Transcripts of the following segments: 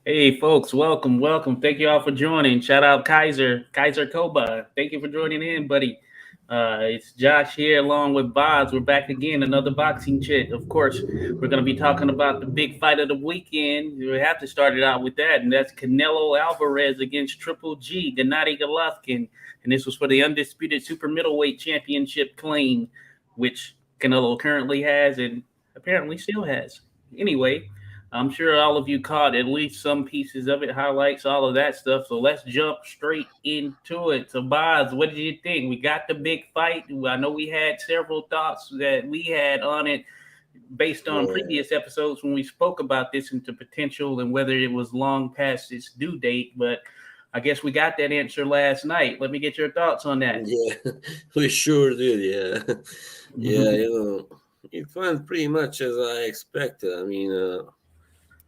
Hey, folks, welcome. Thank you all for joining. Shout out Kaiser Koba. Thank you for joining in, buddy. It's Josh here along with Boz. We're back again, another boxing chit. Of course, we're going to be talking about the big fight of the weekend. We have to start it out with that, and that's Canelo Alvarez against Triple G, Gennady Golovkin. And this was for the undisputed super middleweight championship claim, which Canelo currently has and apparently still has. Anyway, I'm sure all of you caught at least some pieces of it, highlights, all of that stuff. So let's jump straight into it. So, Boz, what did you think? We got the big fight. I know we had several thoughts that we had on it based on Yeah. previous episodes when we spoke about this into potential and whether it was long past its due date. But I guess we got that answer last night. Let me get your thoughts on that. Yeah, we sure did. Yeah, yeah. It went pretty much as I expected. I mean,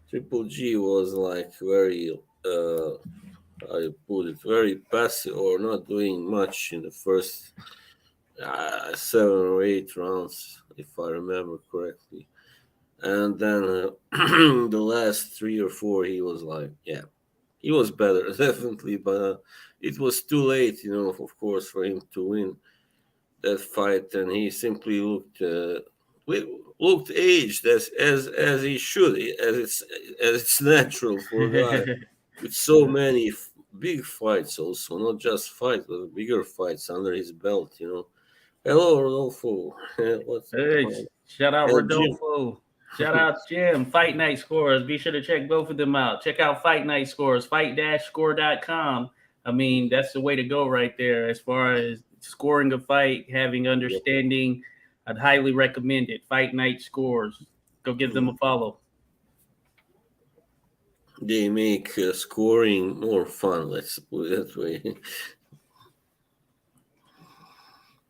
Triple G was like very, I put it, very passive or not doing much in the first 7 or 8 rounds, if I remember correctly. And then the last 3 or 4, he was like, yeah, he was better, definitely, but it was too late, of course, for him to win that fight, and he simply looked aged as he should, as it's natural for a guy with so many big fights, also not just fights, but bigger fights under his belt. Hello, Rodolfo. What's Hey, shout out El Jim? Rodolfo. Shout out Jim. Fight Night Scores. Be sure to check both of them out. Check out Fight Night Scores, fight-score.com. I mean, that's the way to go right there as far as scoring a fight, having Yeah. understanding. I'd highly recommend it. Fight Night Scores. Go give them a follow. They make scoring more fun. Let's put it that way.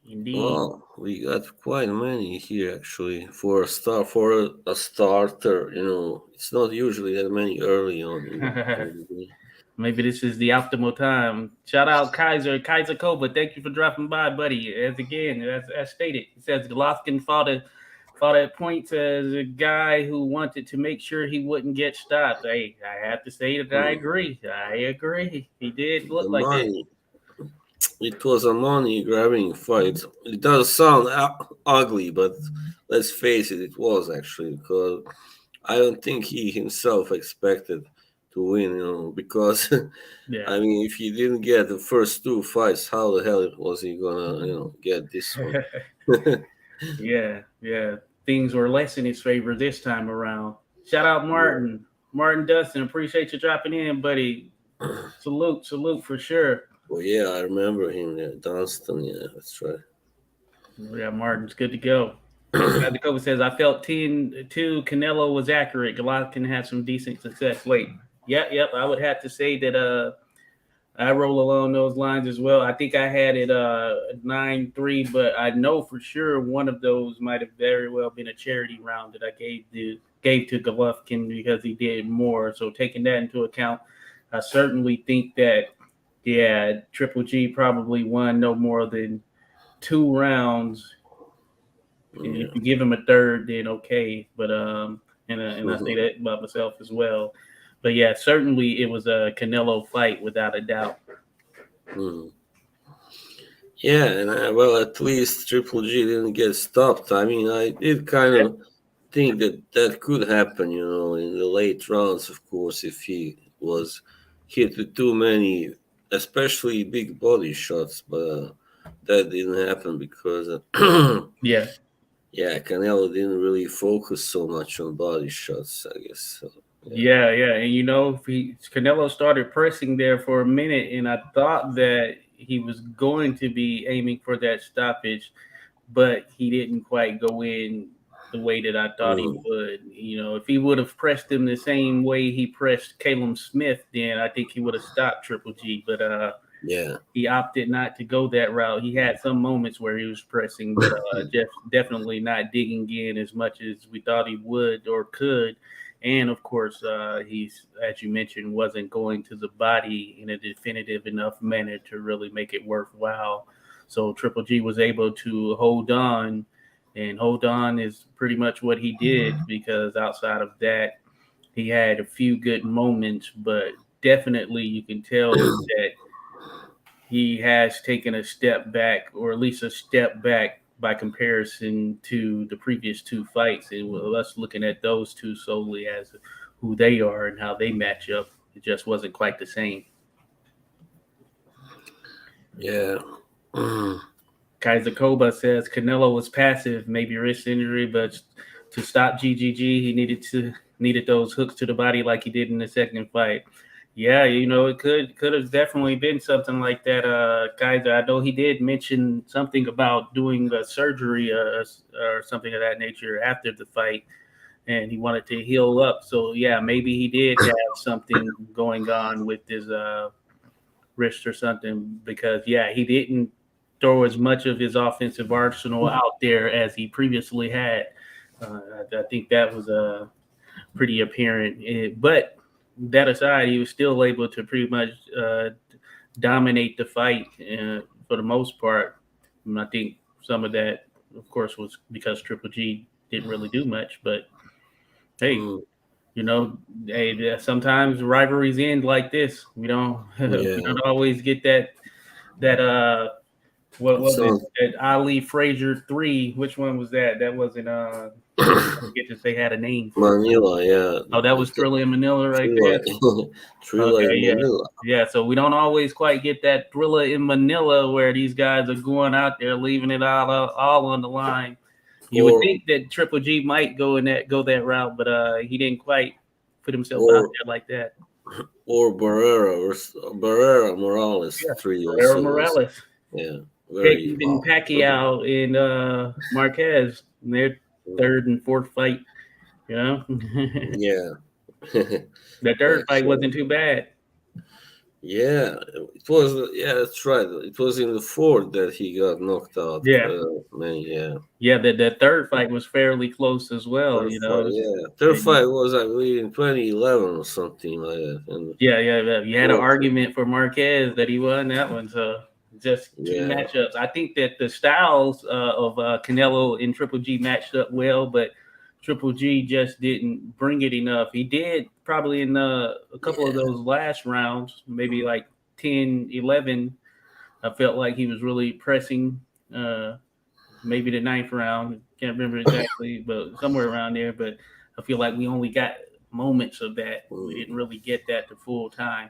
Indeed. Well, we got quite many here actually for a starter. It's not usually that many early on in the day. Maybe this is the optimal time. Shout out Kaiser Koba. Thank you for dropping by, buddy. As stated, it says Golovkin fought at points as a guy who wanted to make sure he wouldn't get stopped. I have to say that I Hmm. agree. I agree. He did The look like that. money. It was a money grabbing fight. It does sound ugly, but let's face it, it was actually because I don't think he himself expected to win. Because Yeah. I mean, if he didn't get the first 2 fights, how the hell was he gonna get this one? Yeah. Things were less in his favor this time around. Shout out Martin. Martin Dustin, appreciate you dropping in, buddy. Salute for sure. Well, yeah, I remember him. Yeah, Dunstan. Yeah, that's right. Yeah, Martin's good to go. The Kobe says, I felt 10-2 Canelo was accurate. Golovkin had some decent success late. Yep. I would have to say that I roll along those lines as well. I think I had it 9-3, but I know for sure one of those might have very well been a charity round that I gave to Golovkin because he did more. So taking that into account, I certainly think that Triple G probably won no more than 2 rounds. And Yeah. if you give him a third, then okay. But and I say that about myself as well. But yeah, certainly it was a Canelo fight without a doubt. Mhm. Yeah, and well, at least Triple G didn't get stopped. I mean, I did kind of think that that could happen, in the late rounds, of course, if he was hit with too many, especially big body shots. But that didn't happen because, Yeah, yeah, Canelo didn't really focus so much on body shots, I guess. So, yeah. And Canelo started pressing there for a minute, and I thought that he was going to be aiming for that stoppage, but he didn't quite go in the way that I thought he Mm, would. If he would have pressed him the same way he pressed Caleb Smith, then I think he would have stopped Triple G. But yeah. he opted not to go that route. He had some moments where he was pressing, but definitely not digging in as much as we thought he would or could. And of course, he's, as you mentioned, wasn't going to the body in a definitive enough manner to really make it worthwhile. So Triple G was able to hold on and hold on is pretty much what he did, because outside of that, he had a few good moments, but definitely you can tell that he has taken a step back, or at least a step back by comparison to the previous two fights. And with us looking at those two solely as who they are and how they match up, it just wasn't quite the same. Yeah. Kaiser Koba says Canelo was passive, maybe wrist injury, but to stop GGG, he needed those hooks to the body like he did in the second fight. Yeah, it could have definitely been something like that. Kaiser, I know he did mention something about doing a surgery or something of that nature after the fight, and he wanted to heal up. So yeah, maybe he did have something going on with his wrist or something, because yeah, he didn't throw as much of his offensive arsenal out there as he previously had. I think that was pretty apparent. But that aside, he was still able to pretty much dominate the fight for the most part. And I think some of that, of course, was because Triple G didn't really do much. But hey, sometimes rivalries end like this. We don't we Yeah. don't always get that what was it? That Ali Frazier 3. Which one was that? That wasn't I forget if they had a name for it. Manila, yeah. Oh, that was Thrilla in Manila right there. Thrilla Okay, in yeah. Manila. Yeah, so we don't always quite get that Thrilla in Manila where these guys are going out there leaving it all on the line. You would think that Triple G might go that route, but he didn't quite put himself out there like that. Or Barrera Morales Yeah, 3 Barrera also was, Morales. yeah, Heck, very even Pacquiao and Marquez in their third and fourth fight. Yeah. The third fight Actually, wasn't too bad. yeah, it was. Yeah, that's right. It was in the fourth that he got knocked out. Yeah. Man, yeah. Yeah, the third fight was fairly close as well. Third fight, yeah. Third fight was, I believe, in 2011 or something like that. And Yeah. You had an fourth, argument for Marquez that he won that one. So just two yeah, matchups. I think that the styles of Canelo and Triple G matched up well, but Triple G just didn't bring it enough. He did probably in a couple of those last rounds, maybe like 10, 11. I felt like he was really pressing. Maybe the ninth round. Can't remember exactly, but somewhere around there. But I feel like we only got moments of that. We didn't really get that the full time.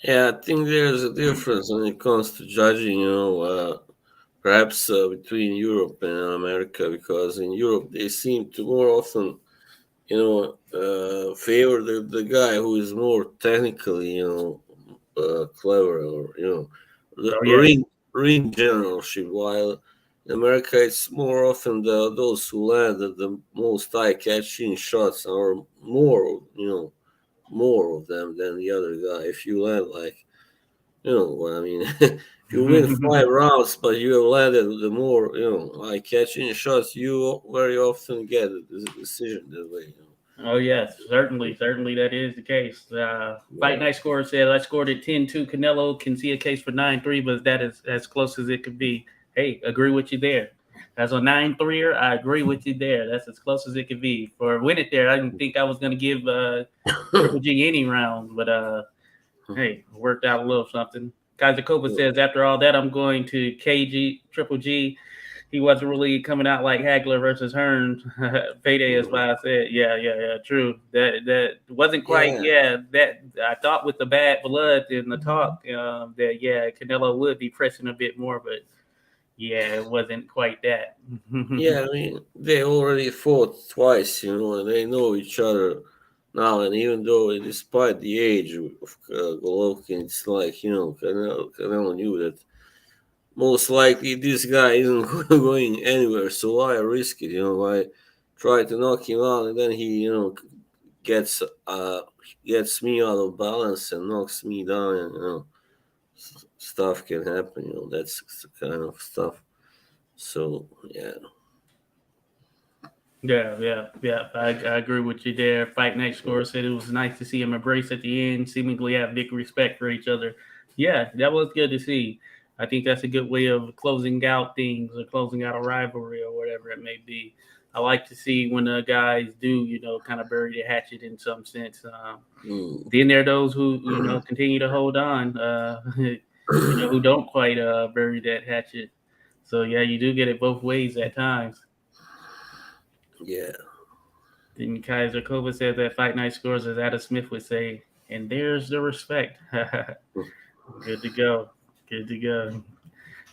Yeah, I think there's a difference when it comes to judging. Perhaps between Europe and America, because in Europe they seem to more often, favor the guy who is more technically, clever, or the Oh yeah. ring generalship. While in America, it's more often those who land the most eye-catching shots are more, more of them than the other guy. If you land like, what I mean. If you win 5 rounds, but you have landed the more, eye-catching shots, you very often get a decision that way. Oh yes, certainly that is the case. Fight night score said I scored at 10-2. Canelo can see a case for 9-3, but that is as close as it could be. Hey, agree with you there. As a 9-3er, I agree with you there. That's as close as it could be. For win it there, I didn't think I was going to give Triple G any round, but hey, worked out a little something. Kaiser Koba says, after all that, I'm going to KG, Triple G. He wasn't really coming out like Hagler versus Hearns. Payday is why I said, yeah, true. That wasn't quite, that I thought with the bad blood in the talk that, Canelo would be pressing a bit more, but yeah, it wasn't quite that. Yeah, I mean, they already fought twice, and they know each other now. And even though, despite the age of Golovkin, it's like, Canelo knew that most likely this guy isn't going anywhere, so why risk it? Why try to knock him out, and then he, gets gets me out of balance and knocks me down, and stuff can happen. That's the kind of stuff. So yeah. Yeah. I agree with you there. Fight night score said it was nice to see him embrace at the end, seemingly have big respect for each other. Yeah, that was good to see. I think that's a good way of closing out things or closing out a rivalry or whatever it may be. I like to see when the guys do, kind of bury the hatchet in some sense. Mm. Then there are those who, continue to hold on, who don't quite bury that hatchet. So yeah, you do get it both ways at times. Yeah. Then Kaiser Kova said that fight night scores, as Adam Smith would say, and there's the respect. Good to go. Good to go.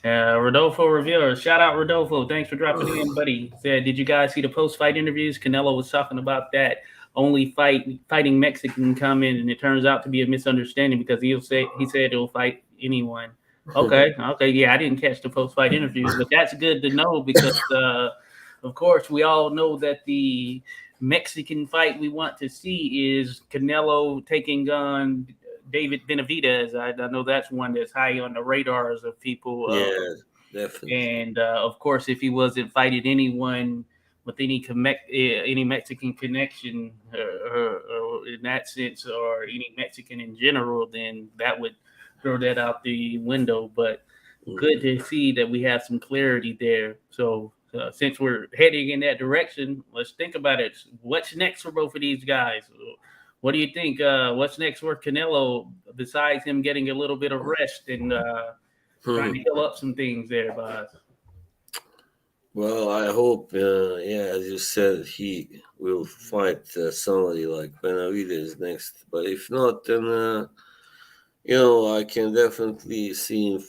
Rodolfo Rivera, shout out Rodolfo. Thanks for dropping in, buddy. Said, did you guys see the post-fight interviews? Canelo was talking about that only fighting Mexican come in, and it turns out to be a misunderstanding because he said he'll fight anyone. Okay, yeah, I didn't catch the post-fight interviews, but that's good to know because, of course, we all know that the Mexican fight we want to see is Canelo taking on David Benavidez. I know that's one that's high on the radars of people. Yeah, definitely. And of course, if he wasn't fighting anyone with any Mexican connection, or in that sense, or any Mexican in general, then that would throw that out the window. But good to see that we have some clarity there. So since we're heading in that direction, let's think about it. What's next for both of these guys? What do you think? What's next for Canelo besides him getting a little bit of rest and trying to heal up some things there, Boz? Well, I hope, as you said, he will fight somebody like Benavidez next. But if not, then I can definitely see him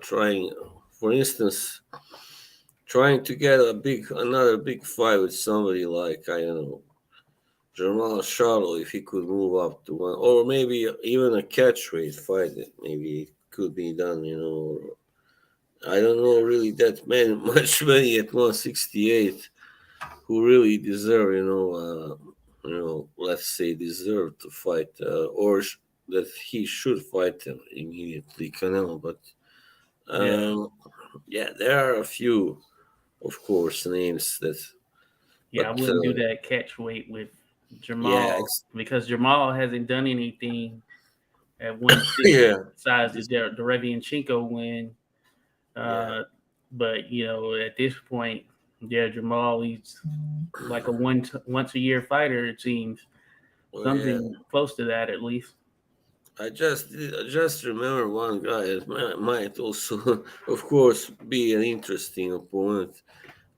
trying, for instance, trying to get another big fight with somebody like, I don't know, Jamal Charlo, if he could move up to one, or maybe even a catchweight fight that maybe it could be done, I don't know really that many at 168 who really deserve, let's say deserve to fight, that he should fight them immediately, Canelo. But there are a few, of course, names that. Yeah, I But wouldn't do that catch weight with yeah, Jamal because Jamal hasn't done anything at 160 yeah, besides the Derevianchenko win. yeah, But at this point, yeah, Jamal, he's like a once a year fighter. It seems well, yeah. something close to that at least. I just remember one guy that might also, of course, be an interesting opponent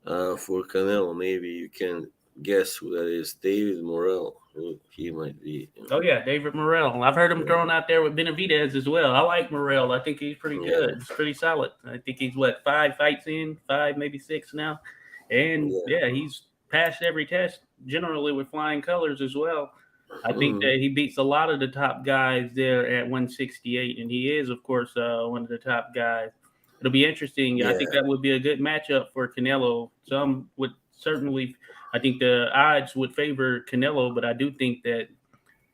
for Canelo. Maybe you can guess who that is. David Morrell. Who he might be. Oh yeah, David Morrell. I've heard him Yeah, thrown out there with Benavidez as well. I like Morrell. I think he's pretty yeah, good. He's pretty solid. I think he's what 5 fights in, 5 maybe 6 now, and yeah. yeah, he's passed every test generally with flying colors as well. I think Mm, that he beats a lot of the top guys there at 168, and he is, of course, one of the top guys. It'll be interesting. I think yeah, that would be a good matchup for Canelo. Some would certainly, I think the odds would favor Canelo, but I do think that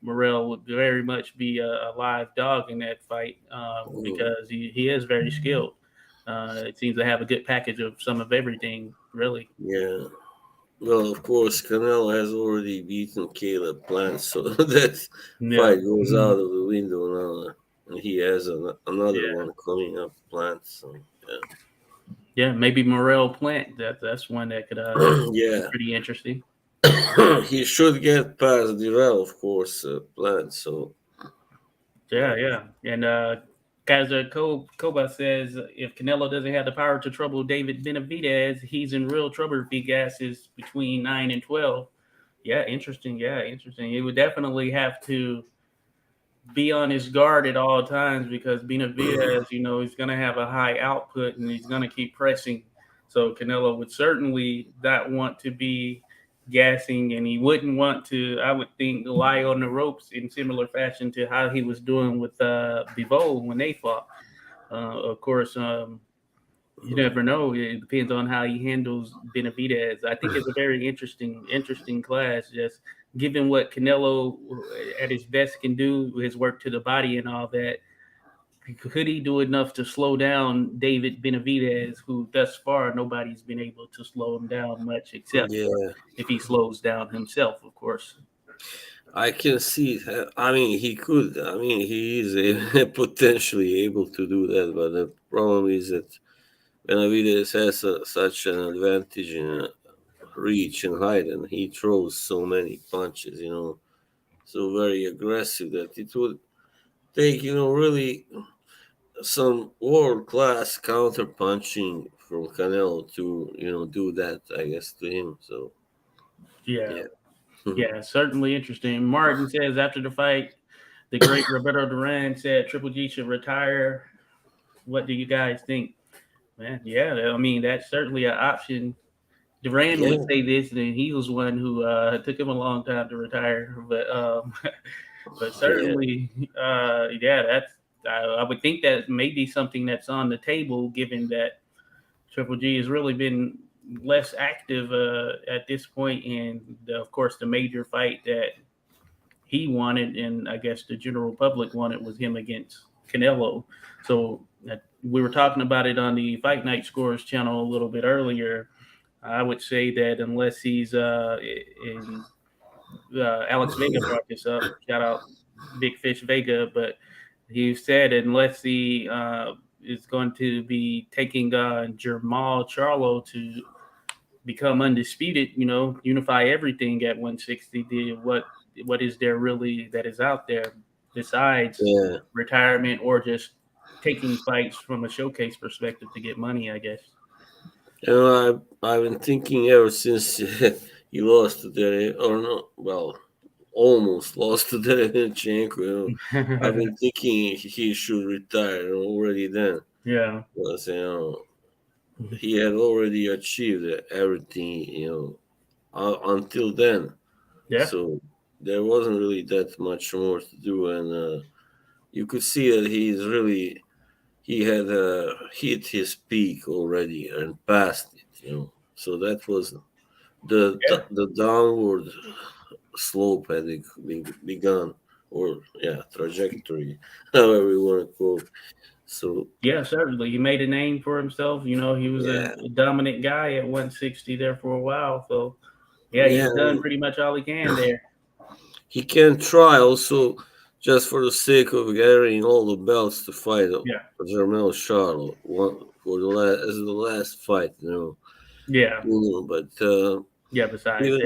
Morrell would very much be a live dog in that fight mm, because he is very skilled. It seems to have a good package of some of everything, really. yeah. Well, of course, Canelo has already beaten Caleb Plant, so that Yeah. fight goes out of the window now. And he has another Yeah. one coming up, Plant. So Yeah, maybe Morel Plant. That's one that could be yeah, pretty interesting. he should get past Dirrell, of course, Plant. So Yeah, yeah. And Kaiser Koba says if Canelo doesn't have the power to trouble David Benavidez, he's in real trouble if he gasses between 9 and 12. Yeah, interesting. Yeah, interesting. He would definitely have to be on his guard at all times because Benavidez, he's going to have a high output and he's going to keep pressing. So Canelo would certainly not want to be gassing, and he wouldn't want to, I would think, lie on the ropes in similar fashion to how he was doing with Bivol when they fought. Of course, you never know. It depends on how he handles Benavidez. I think it's a very interesting class. Just given what Canelo at his best can do, his work to the body and all that, could he do enough to slow down David Benavidez, who thus far nobody's been able to slow him down much, except yeah, if he slows down himself, of course. I can see. I mean, he could. I mean, he is potentially able to do that, but problem is that Benavides has such an advantage in reach and height, and he throws so many punches, so very aggressive that it would take, really some world class counter punching from Canelo to, do that, I guess, to him. So, Yeah, yeah. yeah, certainly interesting. Martin says after the fight, the great Roberto Duran said Triple G should retire. What do you guys think? Man, yeah, I mean that's certainly an option. Duran would Yeah. say this, and he was one who took him a long time to retire, but but Yeah. certainly, yeah, that's I would think that may be something that's on the table, given that Triple G has really been less active at this point, and of course, the major fight that he wanted, and I guess the general public wanted, was him against Canelo. So we were talking about it on the Fight Night Scores channel a little bit earlier. I would say that unless he's in Alex Vega brought this up. Shout out Big Fish Vega, but he said unless he is going to be taking Jamal Charlo to become undisputed, unify everything at 160. What is there really that is out there besides Yeah. retirement or just taking fights from a showcase perspective to get money? I guess. I've been thinking ever since he lost to or no, well, almost lost to Derenchenko. I've been thinking he should retire already then. Yeah. Because, he had already achieved everything, until then. Yeah. So there wasn't really that much more to do, and you could see that he had hit his peak already and passed it. So that was Yeah. the downward slope had begun, or trajectory, however you want to call it. So Yeah, certainly. He made a name for himself. He was a yeah, dominant guy at 160 there for a while. So, yeah, yeah, he's done pretty much all he can there. he can try also just for the sake of getting all the belts to fight Yeah. Jermel Charlo one for the last as the last fight, Yeah. But Yeah, besides even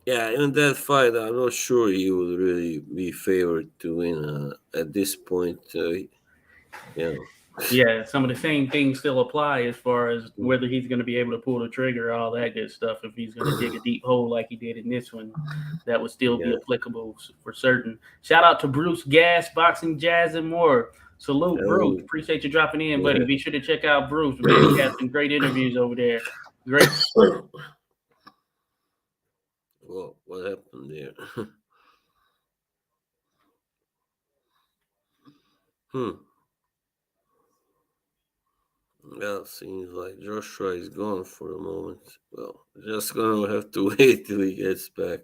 that. in that fight, I'm not sure he would really be favored to win at this point. Yeah, Yeah, some of the same things still apply as far as whether he's going to be able to pull the trigger, all that good stuff. If he's going to dig a deep hole like he did in this one, that would still be yeah. applicable for certain. Shout out to Bruce Gas, Boxing, Jazz, and more. Salute, Bruce. Oh, Appreciate you dropping in, buddy. yeah. Be sure to check out Bruce, man. He has some great interviews over there. Great. Well, what happened there? hmm. Well, seems like Joshua is gone for the moment. Well, just gonna have to wait till he gets back.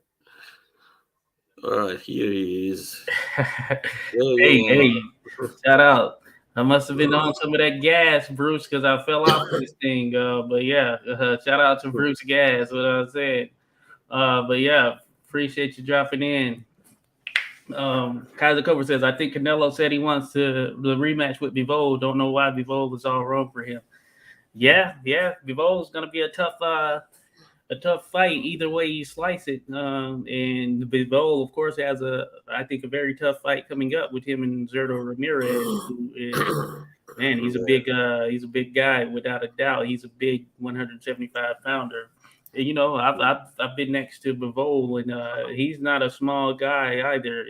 All right, here he is. There Hey, you hey, are. shout out. I must have been on some of that gas, Bruce, because I fell off this thing. But yeah, shout out to Bruce Gas, what I said. But yeah, appreciate you dropping in. Kaiser Cobra says, I think Canelo said he wants the rematch with Bivol. Don't know why Bivol was all wrong for him. Yeah, Bivol is gonna be a tough fight either way you slice it. And Bivol, of course, has I think a very tough fight coming up with him and Zerto Ramirez, who is, man, he's a big guy without a doubt. He's a big 175 pounder. I've been next to Bivol, and he's not a small guy either.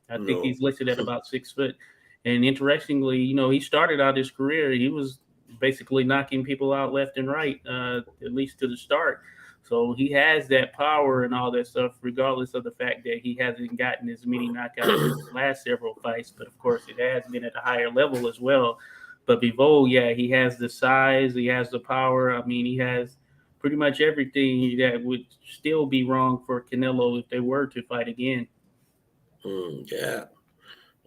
I think No. he's listed at about 6 foot. And interestingly, he started out his career. He was basically knocking people out left and right, at least to the start. So he has that power and all that stuff, regardless of the fact that he hasn't gotten as many knockouts in the last several fights. But of course, it has been at a higher level as well. But Bivol, yeah, he has the size, he has the power. I mean, he has pretty much everything that would still be wrong for Canelo if they were to fight again. Yeah.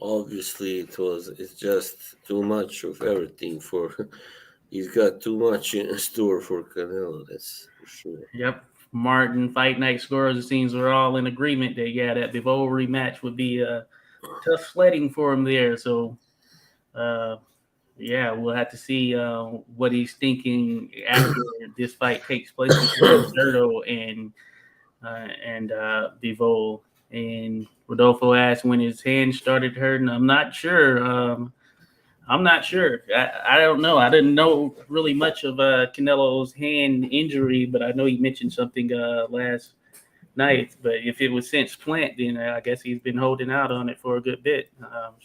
Obviously, it's just too much of everything for. He's got too much in store for Canelo. That's for sure. Yep. Martin, Fight Night Scores, it seems we're all in agreement that, yeah, that Bivol rematch would be tough sledding for him there. So, Yeah, we'll have to see what he's thinking after this fight takes place between Zerto and Bivol. And Rodolfo asked when his hand started hurting. I'm not sure. I'm not sure. I don't know. I didn't know really much of Canelo's hand injury, but I know he mentioned something last night. But if it was since plant, then I guess he's been holding out on it for a good bit.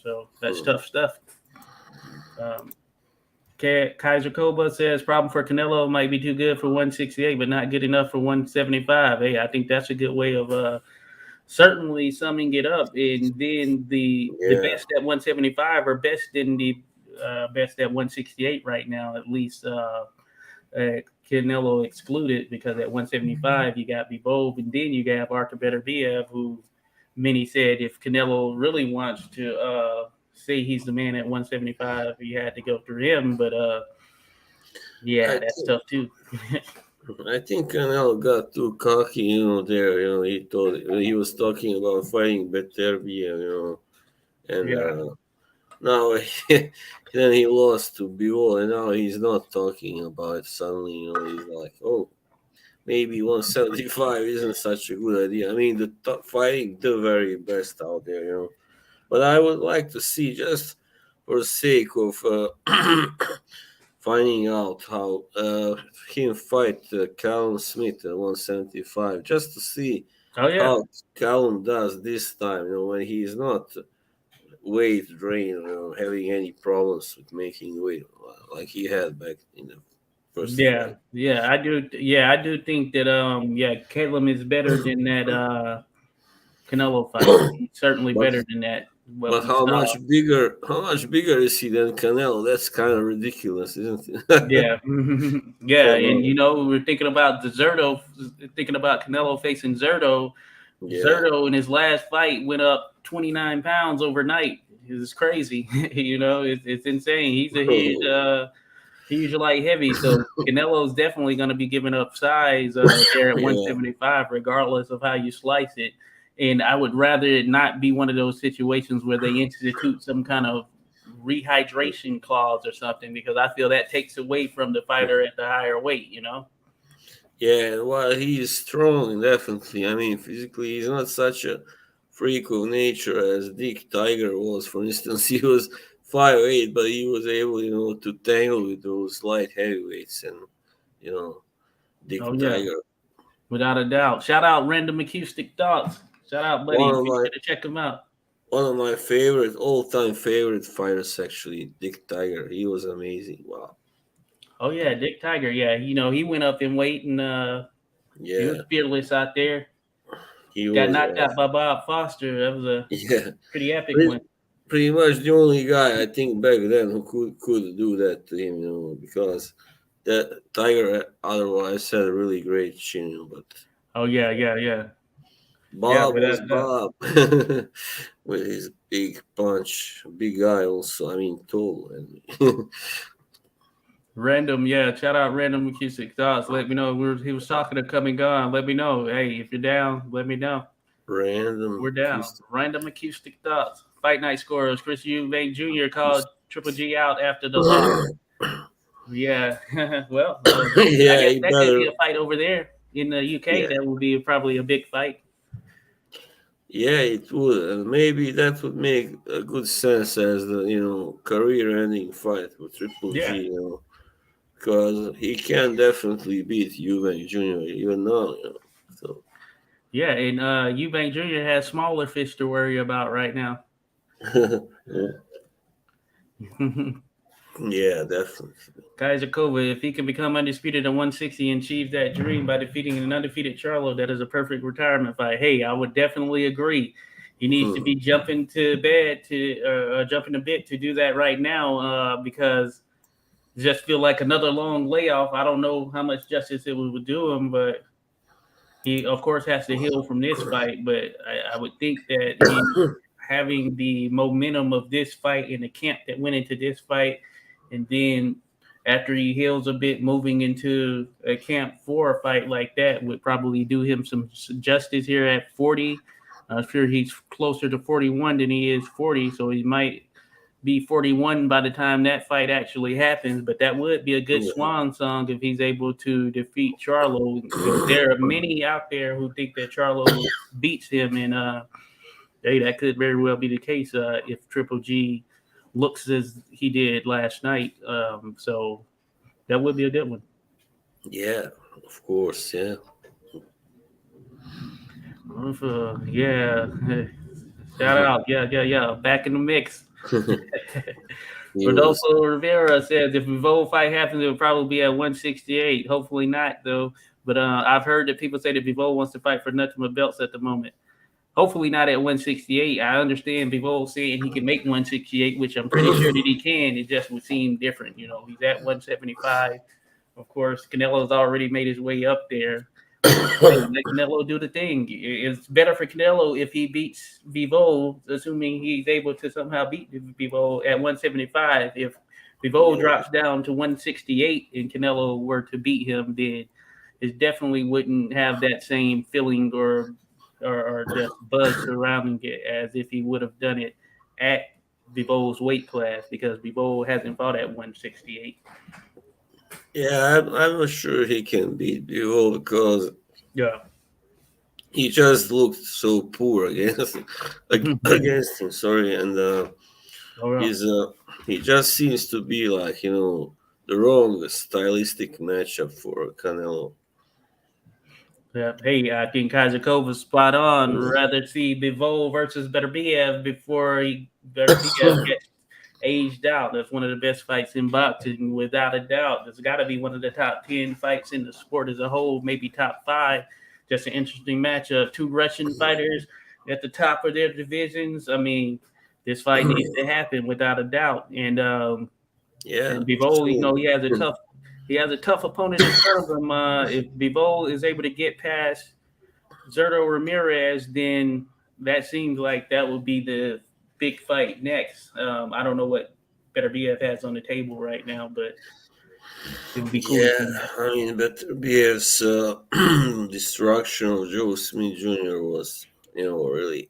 So that's tough stuff. Um, Kaiser Koba says problem for Canelo might be too good for 168, but not good enough for 175. Hey, I think that's a good way of certainly summing it up. And then the Yeah, best at 175 are best in the best at 168 right now, at least Canelo excluded, because at 175 you got Bibov, and then you got Arthur Beterbiev, who many said if Canelo really wants to say he's the man at 175, he had to go through him. But I yeah, that's think tough too. I think Canelo got too cocky, there. He thought he was talking about fighting Beterbiev, and Yeah. now then he lost to Bivol, and now he's not talking about it. Suddenly, he's like, oh, maybe 175 isn't such a good idea. I mean, the top fighting the very best out there, But I would like to see, just for the sake of finding out how him fight Callum Smith at 175, just to see Oh yeah. how Callum does this time. When he's not weight drain, having any problems with making weight like he had back in the first Yeah, fight. yeah, I do. Yeah, I do think that yeah, Caleb is better than that Canelo fight. He's certainly But better than that. What but we saw. how much bigger is he than Canelo? That's kind of ridiculous, isn't it? Yeah, yeah, Come and on. we're thinking about the Zerto, thinking about Canelo facing Zerto. Yeah. Zerto in his last fight went up 29 pounds overnight. It's crazy. It's insane. He's a huge light heavy. So Canelo's definitely going to be giving up size there at Yeah. 175, regardless of how you slice it. And I would rather it not be one of those situations where they institute some kind of rehydration clause or something, because I feel that takes away from the fighter at the higher weight. Yeah, well, he is strong, definitely. I mean, physically, he's not such a freak of nature as Dick Tiger was. For instance, he was 5'8", but he was able, to tangle with those light heavyweights. And, you know, Dick Oh yeah, Tiger, without a doubt. Shout out Random Acoustic Thoughts. Shout out, one buddy. of Be my sure to check him out. favorite, all-time favorite fighters, actually, Dick Tiger. He was amazing. Wow. Oh yeah, Dick Tiger. Yeah, he went up in weight, and he was Yeah, fearless out there. he Got was. knocked out by Bob Foster. That was a Yeah, pretty epic pretty, one. pretty much the only guy I think back then who could do that to him, because that Tiger otherwise had a really great chin, but Oh yeah, yeah, yeah, yeah. Bob was Without a doubt. Bob with his big punch, big guy also. I mean, tall and Random, yeah. Shout out Random Acoustic Thoughts. Let me know. He was talking to coming on. Let me know. Hey, if you're down, let me know. random We're down. acoustic. Random Acoustic Thoughts. Fight night scorers. Chris Eubank Jr. called Triple G out after the loss. Yeah. Well, I Yeah, guess he that could be better. a fight over there in the UK. Yeah, That would be probably a big fight. yeah, it would, and maybe that would make a good sense as the career-ending fight with Triple Yeah. G. Because he can definitely beat Eubank Jr. even now. So Yeah, and Eubank Jr. has smaller fish to worry about right now. yeah, definitely. Kaiser Kova, if he can become undisputed at 160 and achieve that dream by defeating an undefeated Charlo, that is a perfect retirement fight. Hey, I would definitely agree. He needs to Hmm. be jumping to bed to jumping a bit to do that right now, because just feel like another long layoff. I don't know how much justice it would do him, but he of course has to heal from this fight. But I would think that he having the momentum of this fight in the camp that went into this fight, and then after he heals a bit, moving into a camp for a fight like that would probably do him some justice here at 40. I'm sure he's closer to 41 than he is 40, so he might be 41 by the time that fight actually happens. But that would be a good swan song if he's able to defeat Charlo. There are many out there who think that Charlo beats him, and hey, that could very well be the case if Triple G looks as he did last night. So that would be a good one. Yeah, of course. Yeah. Yeah. Shout out. Yeah. Back in the mix. Rodolfo Rivera says if the Vivol fight happens, it'll probably be at 168. Hopefully not, though. But I've heard that people say that Vivol wants to fight for nothing but belts at the moment. Hopefully not at 168. I understand Vivol saying he can make 168, which I'm pretty sure that he can. It just would seem different. You know, he's at 175. Of course, Canelo's already made his way up there. Let Canelo do the thing. It's better for Canelo if he beats Vivol, assuming he's able to somehow beat Vivol at 175. If Vivol drops down to 168 and Canelo were to beat him, then it definitely wouldn't have that same feeling or just buzz surrounding it as if he would have done it at Vivol's weight class, because Vivol hasn't fought at 168. Yeah, I'm not sure he can beat Bivol because he just looked so poor against him. Sorry, and he just seems to be like the wrong stylistic matchup for Canelo. Yeah. Hey, I think Kazakova spot on. Rather see Bivol versus Beterbiev before Beterbiev gets aged out. That's one of the best fights in boxing, without a doubt. It's got to be one of the top 10 fights in the sport as a whole, maybe top 5. Just an interesting matchup. 2 Russian fighters at the top of their divisions. I mean, this fight needs to happen without a doubt. And and Bivol, he has a tough opponent in front of him. If Bivol is able to get past Zurdo Ramirez, then that seems like that would be the big fight next. I don't know what Beterbiev has on the table right now, but it would be cool. Yeah, I mean, Beterbiev's destruction of Joe Smith Jr. was, really,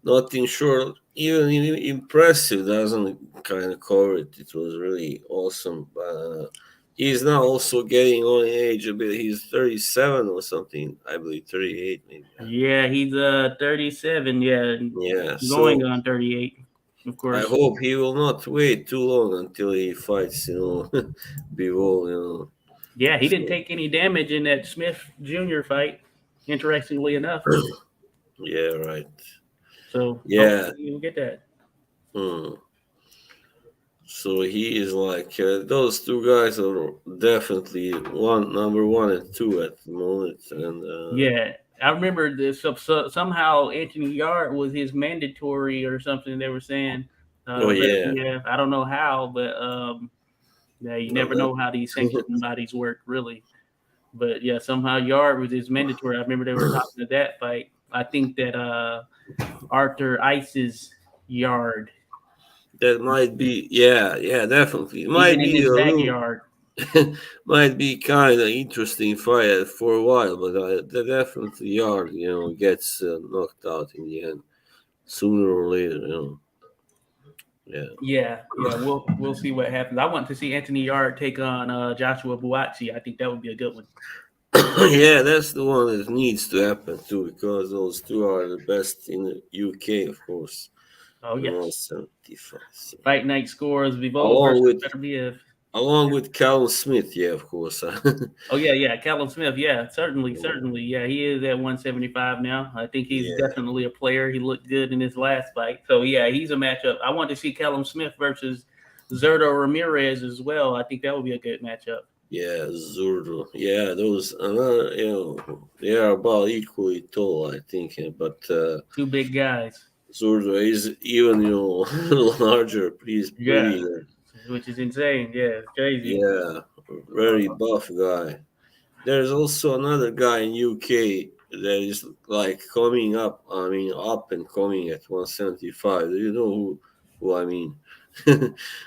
nothing short, even impressive. Doesn't kind of cover it. It was really awesome. He's now also getting on age a bit. He's 37 or something, I believe, 38 maybe. Yeah, he's 37. Yeah, going on 38. Of course. I hope he will not wait too long until he fights, Bivol. Yeah, he didn't take any damage in that Smith Jr. fight. Interestingly enough. Yeah, right. So you'll get that. So he is like those two guys are definitely number 1 and 2 at the moment, and I remember this. Somehow Anthony Yard was his mandatory or something. They were saying. I don't know how, but you never know how these sanctioning bodies work, really. But yeah, somehow Yard was his mandatory. I remember they were talking to that fight. I think that Arthur Ice's Yard. That might be, definitely. It might be his backyard. Might be kind of interesting fight for a while, but definitely Yard, gets knocked out in the end, sooner or later, Yeah. We'll see what happens. I want to see Anthony Yard take on Joshua Buatsi. I think that would be a good one. Yeah, that's the one that needs to happen too, because those two are the best in the UK, of course. Oh yeah. 175. Fight night scores: Vivol versus Beterbiev. Along with Callum Smith, yeah, of course. Callum Smith, certainly. Yeah, he is at 175 now. I think he's definitely a player. He looked good in his last fight. So, yeah, he's a matchup. I want to see Callum Smith versus Zurdo Ramirez as well. I think that would be a good matchup. Yeah, Zurdo. Yeah, those, they are about equally tall, I think. But 2 big guys. Zurdo is even, larger. He's pretty. Which is insane. Yeah, it's crazy. Yeah, very buff guy. There's also another guy in UK that is like coming up. I mean, up and coming at 175. Do you know who I mean?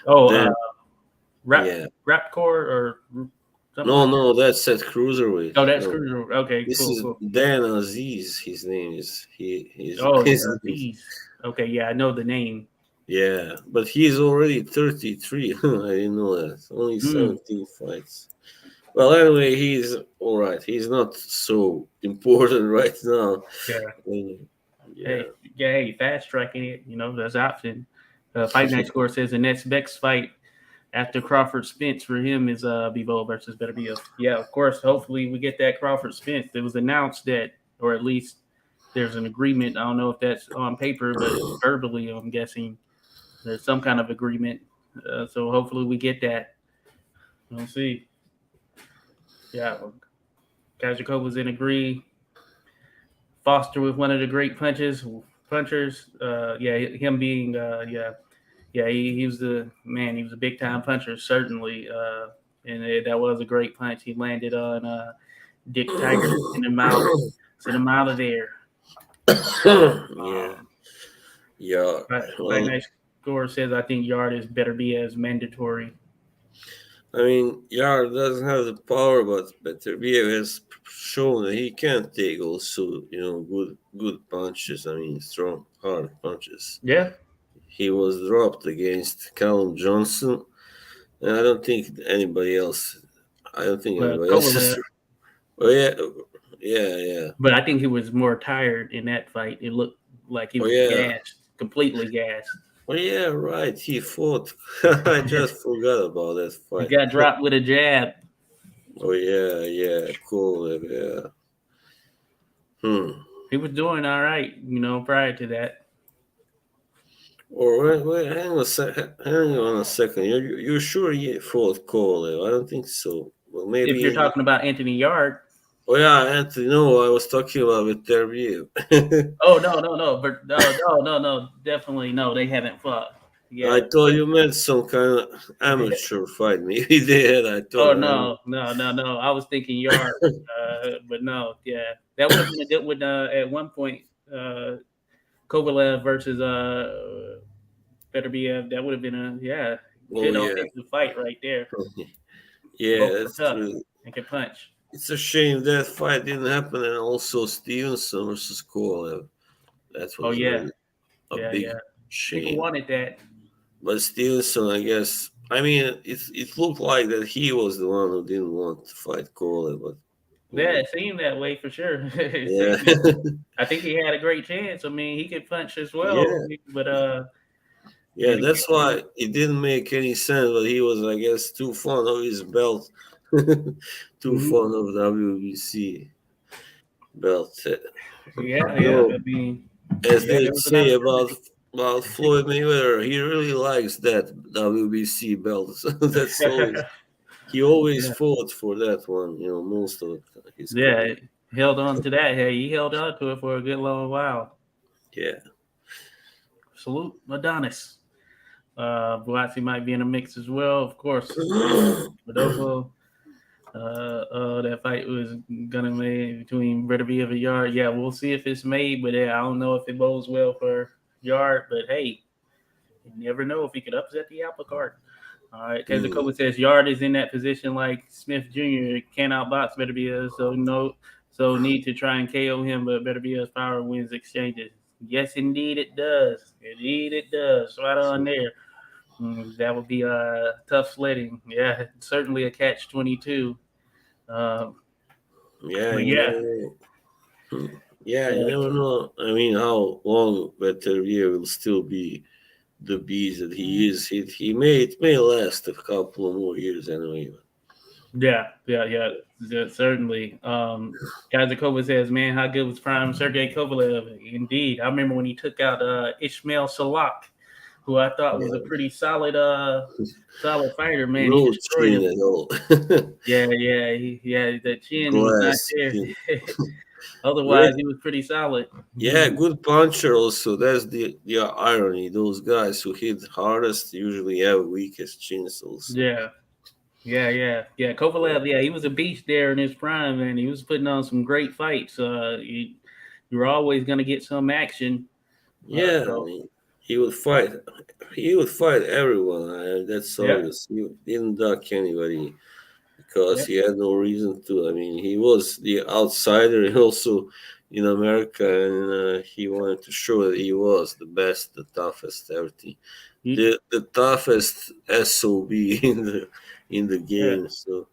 Rapcore or something? No, that's at cruiserweight. Oh, that's cruiserweight. Okay, this is cool. Dan Aziz. His name is. Aziz. Okay, yeah, I know the name. Yeah, but he's already 33. I didn't know that. Only Mm, 17 fights. Well, anyway, he's all right. He's not so important right now. yeah. Yeah. Hey, yeah. Hey, fast tracking it. That's option. Fight Night Score says the next best fight after Crawford Spence for him is Bivol versus Beterbiev. Yeah, of course. Hopefully, we get that Crawford Spence. It was announced that, or at least there's an agreement. I don't know if that's on paper, but verbally, I'm guessing there's some kind of agreement. So hopefully, we get that. We'll see. Yeah, Kajakova's in agree. Foster with one of the great punchers. Yeah, him being yeah, he was the man. He was a big time puncher, certainly. That was a great punch. He landed on Dick Tiger, sent him out of there. Yeah. Um, Yeah. Fight Well, Night Score says I think Yard is better be as mandatory. I mean, Yar doesn't have the power, but Beterbiev has shown that he can take also, good punches. I mean, strong, hard punches. Yeah, He was dropped against Callum Johnson, and I don't think anybody else. I don't think but anybody else is. Kovalev. Oh yeah, yeah, yeah. But I think he was more tired in that fight. It looked like he Oh was yeah. gassed, completely gassed. Oh yeah, right. He fought. I just forgot about that He fight. got dropped with a jab. Oh yeah, yeah, cool. Yeah. Hmm. He was doing all right, prior to that. Or wait, hang on a second. You're sure he fought Kovalev? I don't think so. Well, If you're maybe. talking about Anthony Yard, Oh yeah, Anthony. No, I was talking about with Beterbiev. oh no, but no, definitely no. They haven't fought. I Yeah. thought you meant some kind of amateur fight. Maybe they had. I Oh thought. I don't know. no. I was thinking Yard, but no. Yeah, that would have been a good one. At one point, Kovalev versus Beterbiev. That would have been a Oh good yeah, offensive fight right there. yeah, Both were that's tough true. and can punch. It's a shame that fight didn't happen, and also Stevenson versus Kovalev. That Oh was yeah, really a big yeah. People shame. wanted that. But Stevenson, I guess, I mean, it looked like that he was the one who didn't want to fight Kovalev, but Yeah, mm, it seemed that way for sure. It yeah, seemed that. I think he had a great chance. I mean, he could punch as well, yeah, but yeah. then That's again, why it didn't make any sense. But he was, I guess, too fond of his belt, too mhm. fond of WBC belt. Yeah. No, I mean, as yeah, they there was an say opportunity. about Floyd Mayweather, he really likes that WBC belt. That's always he always Yeah, fought for that one. Most of his yeah, career. held on to that. Hey, he held on to it for a good long while. Yeah. Salute Adonis. Buatsi might be in the mix as well, of course. Rodolfo. That fight was gonna made between Beterbiev and Yard. Yeah, we'll see if it's made, but I don't know if it bodes well for Yard. But hey, you never know if he could upset the apple cart. All right, Mm. Kazakova says Yard is in that position like Smith Jr. can't outbox Beterbiev, so need to try and KO him, but Beterbiev's power wins exchanges. Yes, indeed it does. Indeed it does. Right on there. That would be tough sledding. Yeah, certainly a catch 22. Um, Yeah, but you yeah, never know. Yeah, you uh, never know. I mean, how long Beterbiev will still be the beast that he is. It may last a couple of more years anyway. yeah, certainly. Kazakova says, "Man, how good was prime Sergey Kovalev?" Indeed, I remember when he took out Ishmael Salak, who I thought was a Yeah. pretty solid fighter. Man, he No destroyed chin him. at all. The chin was not Glass there. skin. Otherwise, Great. he was pretty solid. Yeah, good puncher also. That's the irony. Those guys who hit hardest usually have weakest chins also. Yeah, yeah. Yeah. Kovalev, yeah, he was a beast there in his prime, man. He was putting on some great fights. You're always going to get some action. Yeah, I So mean, he would fight. He would fight everyone. That's yeah, obvious. He didn't duck anybody because yeah, he had no reason to. I mean, he was the outsider. He also, in America, and he wanted to show that he was the best, the toughest, everything, the toughest SOB in the Yeah. game. So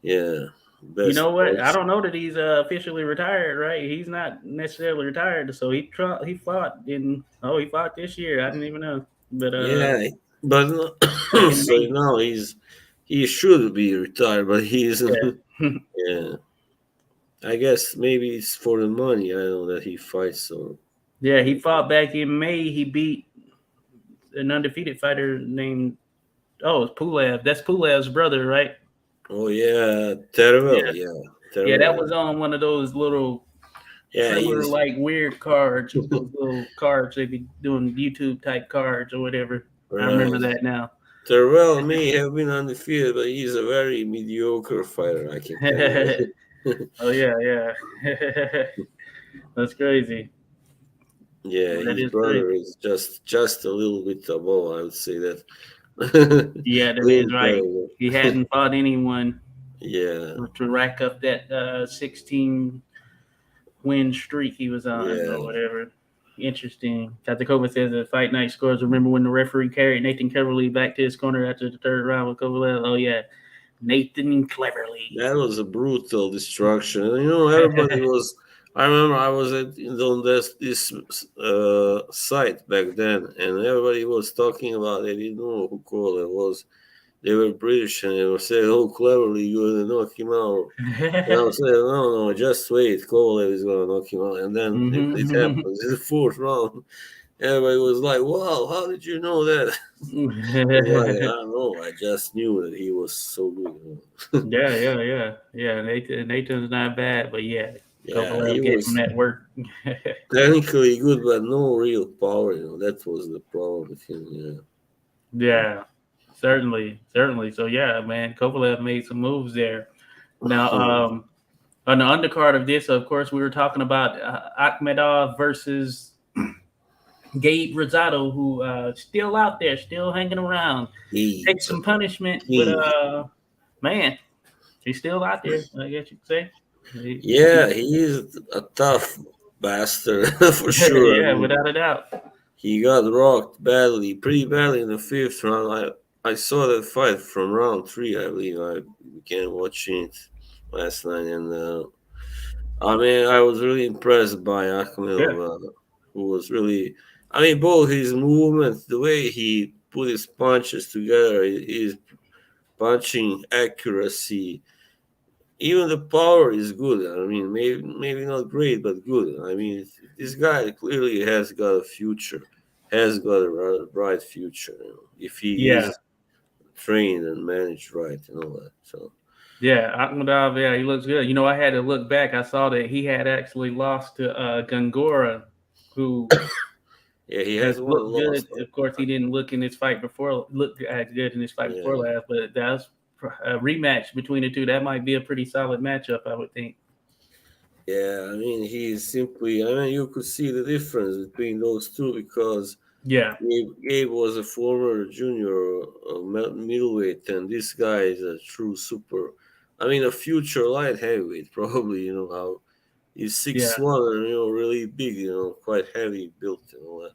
yeah, You know best what? I box. don't know that he's officially retired, right? He's not necessarily retired. So he fought he fought this year. I didn't even know. But Yeah, but back in so May. now he should be retired, but he isn't. Yeah. Yeah, I guess maybe it's for the money. I know that he fights. So Yeah, he fought back in May. He beat an undefeated fighter named it's Pulev. That's Pulev's brother, right? oh yeah, Terrell. Yeah. Yeah, Yeah, that Terrell. was on one of those little Yeah, Triller he's like weird cards, those little cards they be doing YouTube type cards or whatever. I remember right. that now. Terrell may have been undefeated, but he's a very mediocre fighter. I can tell you that. Oh yeah, yeah. That's crazy. Yeah, That his is brother crazy. is just a little bit above. I would say that. Yeah, that is Little right. better. He hadn't fought anyone Yeah, to rack up that 16 win streak he was on or yeah. whatever. Interesting. Tatakova says that fight night scores. Remember when the referee carried Nathan Cleverly back to his corner after the third round with Kovalev? Oh yeah, Nathan Cleverly. That was a brutal destruction. And, everybody was. I remember I was on this site back then, and everybody was talking about. They didn't know who Cole was. They were British, and they were saying, "Oh, Cleverly, you're gonna knock him out." And I was saying, "No, no, just wait. Kovalev is gonna knock him out." And then it Mhm. happens in the fourth round. Everybody was like, "Wow, how did you know that?" I'm like, I don't know. I just knew that he was so good. Yeah, yeah, yeah, yeah. Nathan's not bad, but yeah, Yeah, he Kovalev gave him was that work. technically good, but no real power. That was the problem with him. Yeah. Yeah, certainly, certainly. So yeah, man, Kovalev made some moves there. Now, on the undercard of this, of course, we were talking about Akhmedov versus Gabe Rosado, who still out there, still hanging around, takes He's a some punishment, but king. man, he's still out there. I guess you could say. Yeah, he is a tough bastard for sure. I Yeah, mean, without a doubt. he got rocked badly, pretty badly in the fifth round. I saw that fight from round three, I believe. I began watching it last night, and I mean, I was really impressed by Yeah, Akhmedov, who was really. I mean, both his movements, the way he put his punches together, his punching accuracy, even the power is good. I mean, maybe not great, but good. I mean, this guy clearly has got a future, has got a rather bright future, if he yeah, is trained and managed right and all that. So yeah. Akhmedov, yeah, he looks good. I had to look back. I saw that he had actually lost to Gongora, who yeah, he has has one looked good. loss. Of course, he didn't look as good in his fight before Yeah, last, but that's a rematch between the two. That might be a pretty solid matchup, I would think. yeah. I mean, he's simply. I mean, you could see the difference between those two because Yeah, Gabe was a former junior middleweight, and this guy is a true super. I mean, a future light heavyweight, probably. How he's yeah, 6'1", and really big. Quite heavy built and all that.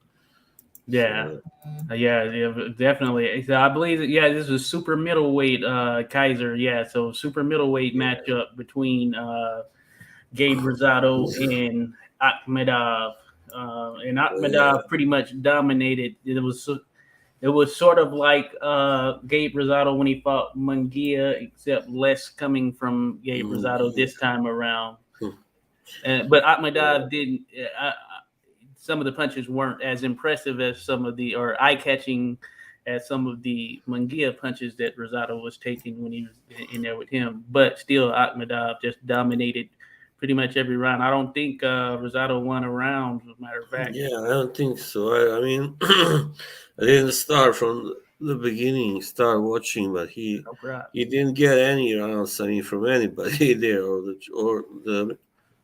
yeah. So Yeah, definitely. So I believe that this is super middleweight Kaiser. Yeah, so super middleweight yeah, matchup between Gabe Rosado and Akhmedov. And yeah, Akhmedov pretty much dominated. It was sort of like Gabe Rosado when he fought Munguia, except less coming from Gabe Rosado mm, this time around. yeah, But yeah, Akhmedov didn't. Some of the punches weren't as impressive as some of the, or eye catching as some of the Munguia punches that Rosado was taking when he was in there with him. But still, Akhmedov just dominated pretty much every round. I don't think Rosado won a round, as a matter of fact. yeah. I don't think so. I mean, I didn't start from the beginning. Start watching, but he No problem. he didn't get any rounds. I mean, from anybody there, or the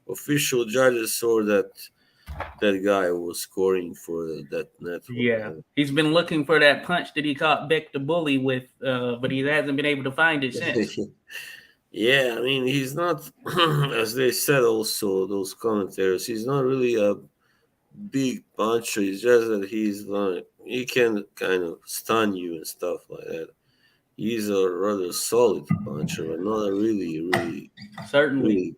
official judges, or that guy who was scoring for that network. Yeah, he's been looking for that punch that he caught Beck the Bully with, but he hasn't been able to find it since. Yeah, I mean, he's not, as they said also, those commentators, he's not really a big puncher. It's just that he can kind of stun you and stuff like that. He's a rather solid puncher, but not a Certainly.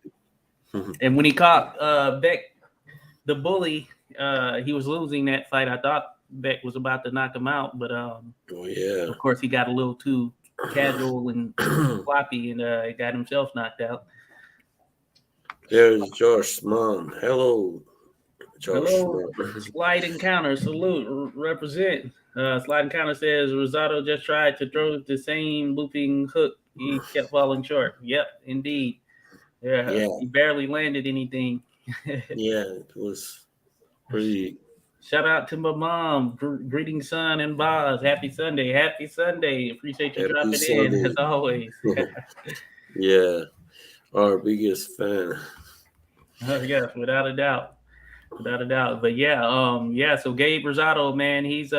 really. And when he caught Beck, the bully, he was losing that fight. I thought Beck was about to knock him out, but Oh, yeah. of course he got a little too casual and sloppy, and got himself knocked out. There's Josh's mom. Hello, Josh. Hello, Slide Encounter, salute, represent. Slide Encounter says Rosado just tried to throw the same looping hook. He kept falling short. Yep, indeed. Yeah, Yeah, he barely landed anything. yeah, it was pretty. Shout out to my mom. Greetings, son and Boz. Happy Sunday. Happy Sunday. Appreciate you Happy dropping in Sunday. as always. Yeah, our biggest fan. Yes, without a doubt. Without a doubt. But yeah, yeah, so Gabe Rosado, man, he's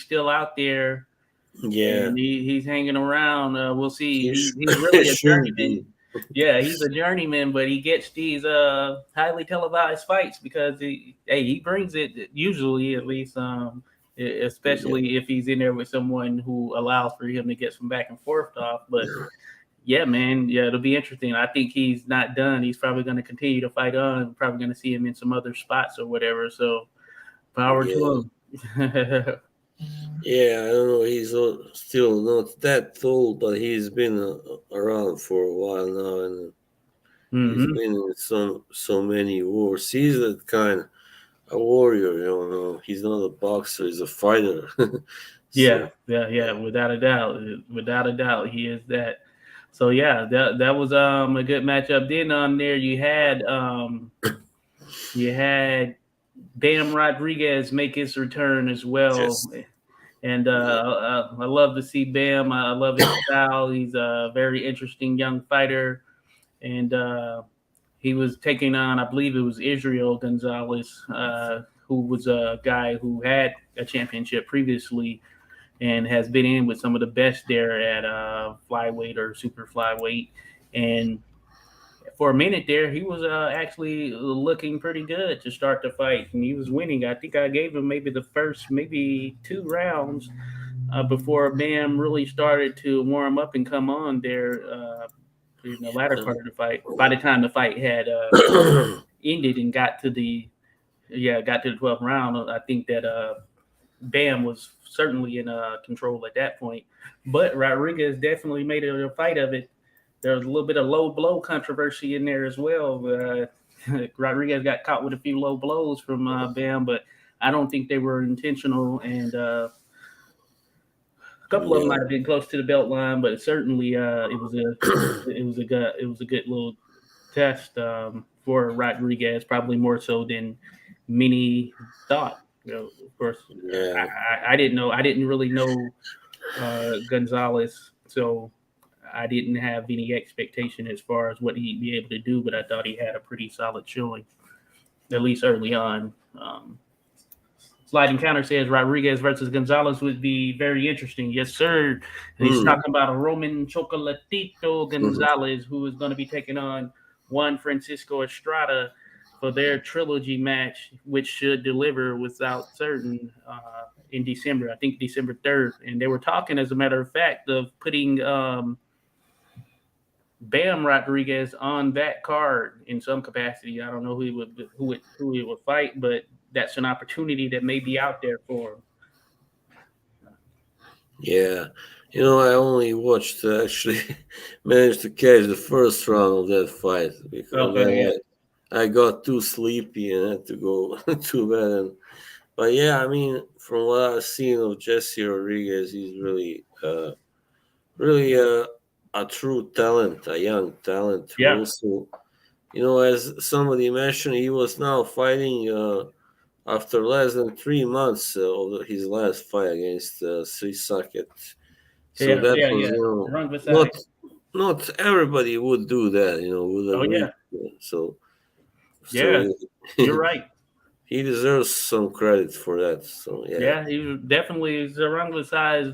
still out there Yeah, and he's hanging around. We'll see. he He's really a should be. journeyman. Yeah, he's a journeyman, but he gets these highly televised fights because he brings it usually, at least, Yeah, especially if he's in there with someone who allows for him to get some back and forth off. But yeah, man, yeah, it'll be interesting. I think he's not done. He's probably going to continue to fight on. We're probably going to see him in some other spots or whatever. So power yeah, to him. yeah. I don't know. He's still not that old, but he's been around for a while now, and he's Hmm. been in so many wars. He's that kind a warrior, you know. He's not a boxer; he's a fighter. Yeah, So yeah, without a doubt, he is that. So yeah, that was a good matchup. Then on there you had Bam Rodriguez make his return as well, just and yeah, I love to see Bam. I love his style. He's a very interesting young fighter, and he was taking on, I believe it was Israel Gonzalez, who was a guy who had a championship previously and has been in with some of the best there at flyweight or super flyweight. And for a minute there, he was actually looking pretty good to start the fight, and he was winning. I think I gave him maybe the first maybe 2 rounds before Bam really started to warm up and come on there in the latter part of the fight. By the time the fight had ended and got to the 12th round, I think that Bam was certainly in control at that point. But Rodriguez definitely made it a fight of it. There was a little bit of low blow controversy in there as well. Rodriguez got caught with a few low blows from Bam, but I don't think they were intentional. And a couple of them yeah, might have been close to the belt line, but certainly it was a good little test for Rodriguez, probably more so than many thought. Of course, yeah, I didn't know. I didn't really know Gonzalez, so I didn't have any expectation as far as what he'd be able to do. But I thought he had a pretty solid showing, at least early on. Sliding counter says Rodriguez versus Gonzalez would be very interesting. Yes, sir. And he's mm. talking about a Roman Chocolatito Gonzalez who is going to be taking on Juan Francisco Estrada for their trilogy match, which should deliver without certain in December. I think December 3rd. And they were talking, as a matter of fact, of putting Bam Rodriguez on that card in some capacity. I don't know who he would fight, but that's an opportunity that may be out there for him. Yeah. You know, I only watched actually managed to catch the first round of that fight because Okay, yeah. I got too sleepy and had to go to bed. But yeah, I mean, from what I've seen of Jesse Rodriguez, he's really a true talent, a young talent who Yeah. also, as somebody mentioned, he was now fighting after less than 3 months of his last fight against Sri Saket. So Yeah, that yeah, was, yeah. Run beside. not everybody would do that, would Oh agree. yeah. So, Yeah. so You're right. he deserves some credit for that. So yeah, Yeah, he was definitely Zarangla size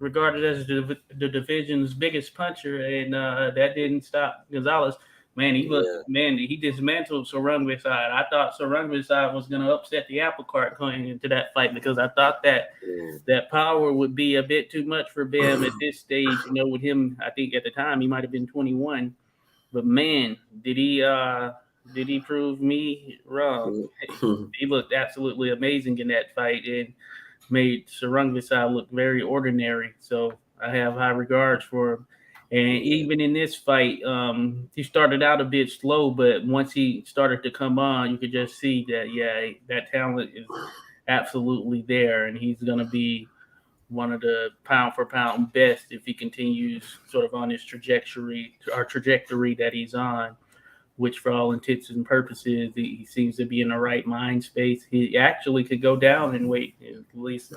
regarded as the division's biggest puncher, and that didn't stop Gonzalez. Man, Yeah. he dismantled Sarungvisai. I thought Sarungvisai was going to upset the apple cart going into that fight because I thought that Mm. that power would be a bit too much for Bam at this stage. You know, with him, I think at the time he might have been 21, but man, did he prove me wrong? He looked absolutely amazing in that fight and made Sarungvisai look very ordinary. So I have high regards for him. And Yeah. even in this fight, he started out a bit slow, but once he started to come on, you could just see that that talent is absolutely there, and he's going to be one of the pound for pound best if he continues sort of on his trajectory that he's on, which for all intents and purposes, he seems to be in the right mind space. He actually could go down in weight. At least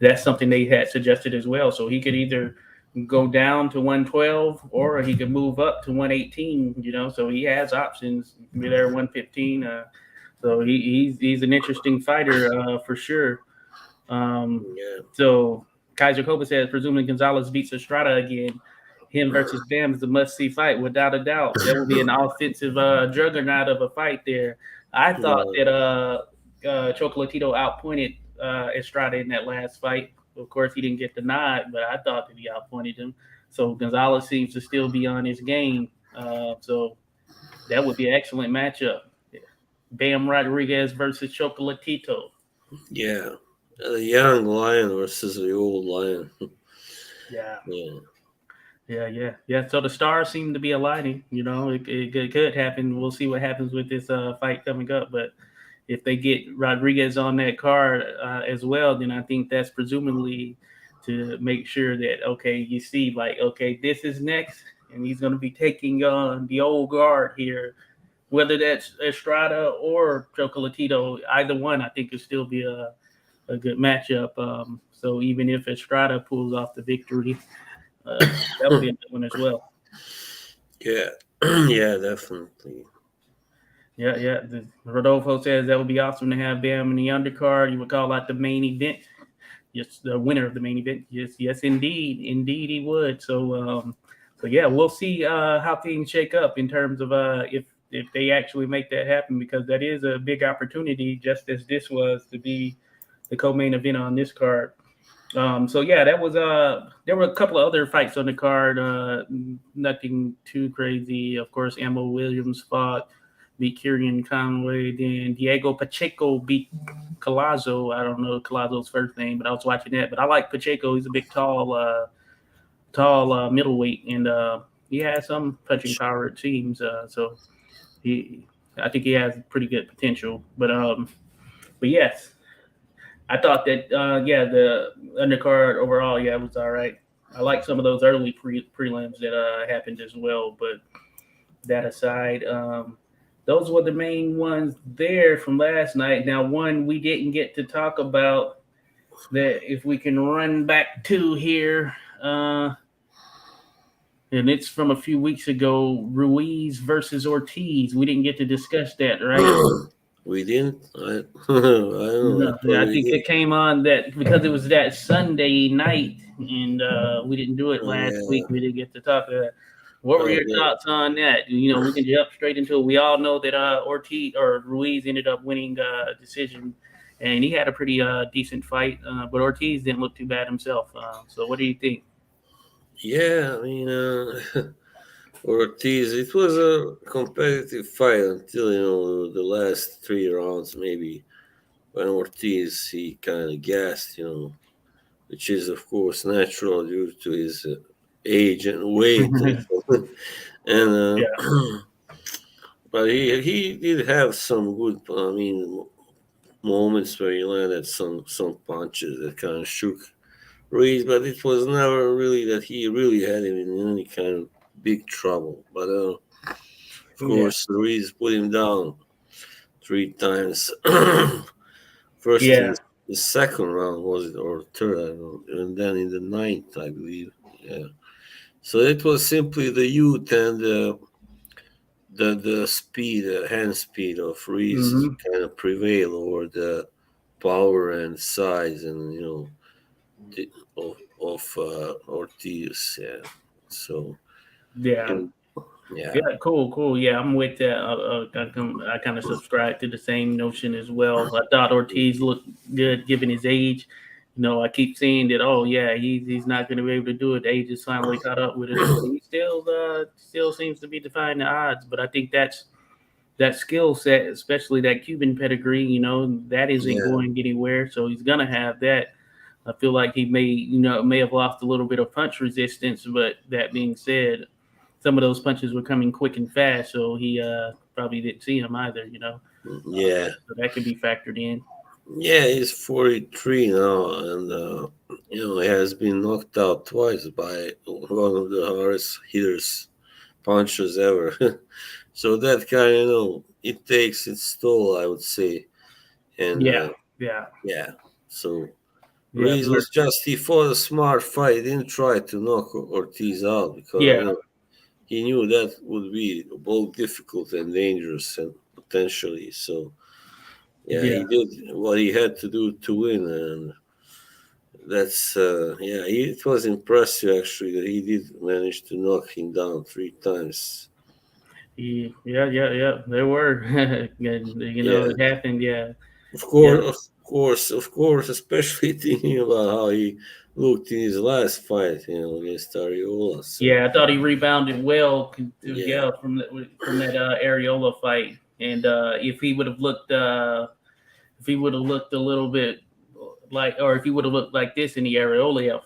that's something they had suggested as well. So he could either go down to 112 or he could move up to 118, so he has options. He can be there 115. So he's an interesting fighter for sure. Yeah. So Kaiser Koba says, presuming Gonzalez beats Estrada again, him versus Bam is a must-see fight without a doubt. That will be an offensive juggernaut of a fight there. I thought Yeah. that Chocolatito outpointed Estrada in that last fight. Of course, he didn't get the nod, but I thought that he outpointed him. So Gonzalez seems to still be on his game. So that would be an excellent matchup. Bam Rodriguez versus Chocolatito. Yeah. The young lion versus the old lion. Yeah. Yeah. Yeah. So the stars seem to be aligning. It could happen. We'll see what happens with this fight coming up. But if they get Rodriguez on that card as well, then I think that's presumably to make sure that you see this is next, and he's going to be taking on the old guard here, whether that's Estrada or Chocolatito. Either one, I think, could still be a good matchup. So even if Estrada pulls off the victory. That would be a good one as well. Yeah. Yeah, definitely. Yeah. Rodolfo says that would be awesome to have Bam in the undercard. You would call that the main event. Yes, the winner of the main event. Yes, indeed he would. So yeah, we'll see how things shake up in terms of if they actually make that happen, because that is a big opportunity, just as this was, to be the co-main event on this card. So yeah, that was there were a couple of other fights on the card, nothing too crazy. Of course, Ammo Williams beat Kieran Conway. Then Diego Pacheco beat Collazo. I don't know Collazo's first name, but I was watching that. But I like Pacheco. He's a big, tall middleweight, and he has some punching power, it seems. So I think he has pretty good potential. But yes, I thought that the undercard overall, it was all right. I like some of those early prelims that happened as well. But that aside, those were the main ones there from last night. Now, one we didn't get to talk about, that if we can run back to here, and it's from a few weeks ago, Ruiz versus Ortiz. We didn't get to discuss that, right? We didn't. I don't know. I No, thought I we think did. it came on that because it was that Sunday night, and we didn't do it Oh last yeah. week. We didn't get to talk about that. What were your Okay. thoughts on that? We can jump straight into it. We all know that Ortiz or Ruiz ended up winning decision, and he had a pretty decent fight. But Ortiz didn't look too bad himself. So what do you think? Yeah, I mean, Ortiz. It was a competitive fight until the last 3 rounds, maybe, when Ortiz he kind of gassed, which is of course natural due to his age and weight and so. And Yeah. but he did have some good, I mean, moments where he landed some punches that kind of shook Ruiz, but it was never really that he really had him in any kind of big trouble. But of Yeah. course, Ruiz put him down 3 times. First in Yeah. the second round, was it, or third, I don't know, and then in the ninth, I believe. Yeah. So it was simply the youth and the speed, hand speed of Ruiz Hmm. kind of prevail over the power and size and the, of Ortiz. Yeah. So Yeah. and yeah, Yeah, cool. Yeah, I'm with that. I kind of subscribe to the same notion as well. I thought Ortiz looked good given his age. I keep saying that. Oh yeah, he's not going to be able to do it. The age is finally caught up with us, but he still seems to be defying the odds. But I think that skill set, especially that Cuban pedigree, that isn't yeah, going anywhere. So he's gonna have that. I feel like he may have lost a little bit of punch resistance, but that being said, some of those punches were coming quick and fast, so he probably didn't see him either. yeah, So that could be factored in. yeah. He's 43 now, and he has been knocked out twice by one of the hardest hitters punches ever. So that kind, it takes its toll, I would say. And Yeah, yeah, yeah, so yeah, Ruiz was just he fought a smart fight. He didn't try to knock Ortiz out because yeah, he knew that would be both difficult and dangerous and potentially. So yeah, yeah. he did what he had to do to win, and that's it was impressive actually that he did manage to knock him down 3 times. Yeah. There were, Yeah, it happened. Yeah, of yeah, course, of course, especially thinking about how he looked in his last fight, against Ariola. So yeah. I thought he rebounded well, yeah, from that Areola fight, and if he would have looked a little bit or if he would have looked like this in the Areola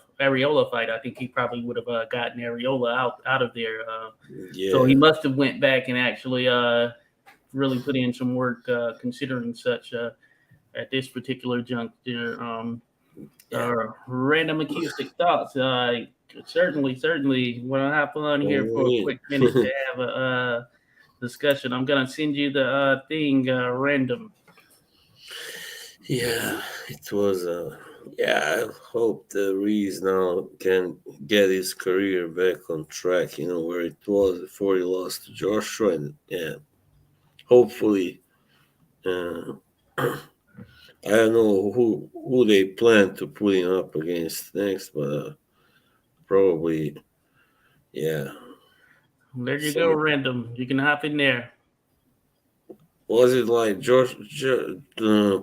fight, I think he probably would have gotten Areola out of there. So yeah, he must have went back and actually really put in some work, considering such at this particular juncture. yeah. Random acoustic thoughts. Certainly, want to have fun here for a Win. quick minute to have a discussion. I'm gonna send you the thing random. Yeah, it was. Yeah, I hope the Reese now can get his career back on track. Where it was before he lost to Joshua, and yeah, hopefully. Uh, I don't know who they plan to put him up against next, but probably yeah. There you go, Some random. You can hop in there. was it like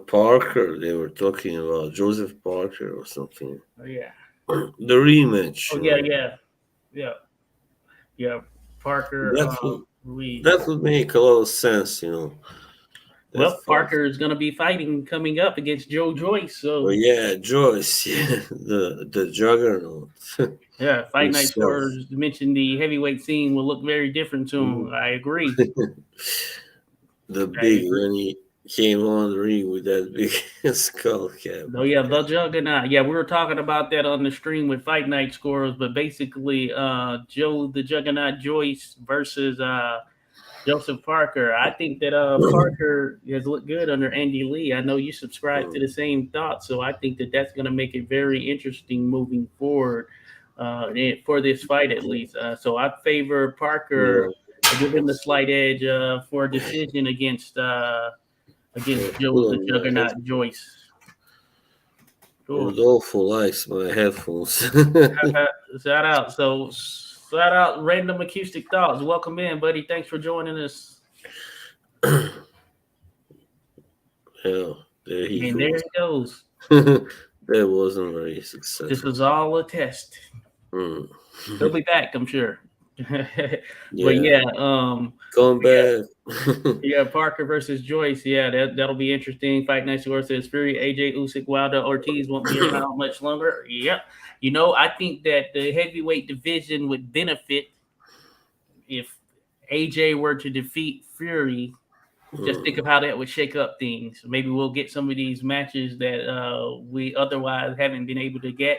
Parker? They were talking about Joseph Parker or something. Oh yeah. The rematch, Oh yeah. Yeah. Parker that would Ruiz. that would make a lot of sense, that Well, fight. Parker is going to be fighting coming up against Joe Joyce. Oh So yeah, Joyce, yeah, the juggernaut yeah, Fight Night himself. Scores mentioned the heavyweight scene will look very different to him. Mhm. I agree. The I big agree. when he came on the ring with that big skull cap. Oh yeah, the Juggernaut. Yeah, we were talking about that on the stream with Fight Night Scores, but basically, Joe the Juggernaut Joyce versus Joseph Parker. I think that Parker has looked good under Andy Lee. I know you subscribe to Mm, the same thought, so I think that that's going to make it very interesting moving forward for this fight at least. So I favor yeah, Parker. I give him the slight edge for a decision against Joe put the on my head. Juggernaut Joyce. Cool. Rodolfo likes my headphones. Shout out. So shout out Random Acoustic Thoughts. Welcome in, buddy. Thanks for joining us. Yeah, there he And there goes. he goes. That wasn't very This successful. was all a test. Mm. He'll be back, I'm sure. But Yeah, yeah, come yeah, back. yeah. Parker versus Joyce. Yeah, that'll be interesting. Fight Night Source says Fury, AJ Usyk, Wilder, Ortiz won't be around much longer. Yep. I think that the heavyweight division would benefit if AJ were to defeat Fury. Just think Mm, of how that would shake up things. Maybe we'll get some of these matches that we otherwise haven't been able to get,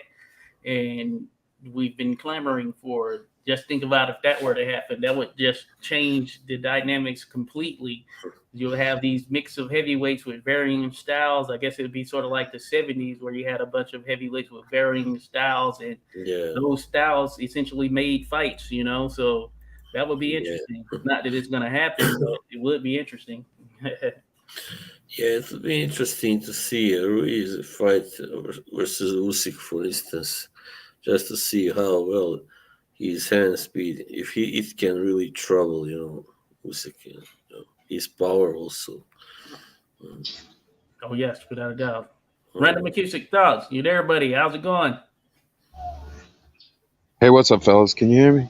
and we've been clamoring for. Just think about if that were to happen. That would just change the dynamics completely. You'll have these mix of heavyweights with varying styles. I guess it would be sort of like the 70s where you had a bunch of heavyweights with varying styles, and yeah, those styles essentially made fights. So that would be yeah. interesting. Not that it's going to happen, but it would be interesting. Yeah, it would be interesting to see Ruiz fight versus Usyk, for instance. just to see how well his hand speed, if it can really trouble, Usyk. His power also. Oh yes, without a doubt. Random Uh, McCusick thoughts. You there, buddy? How's it going? Hey, what's up, fellas? Can you hear me?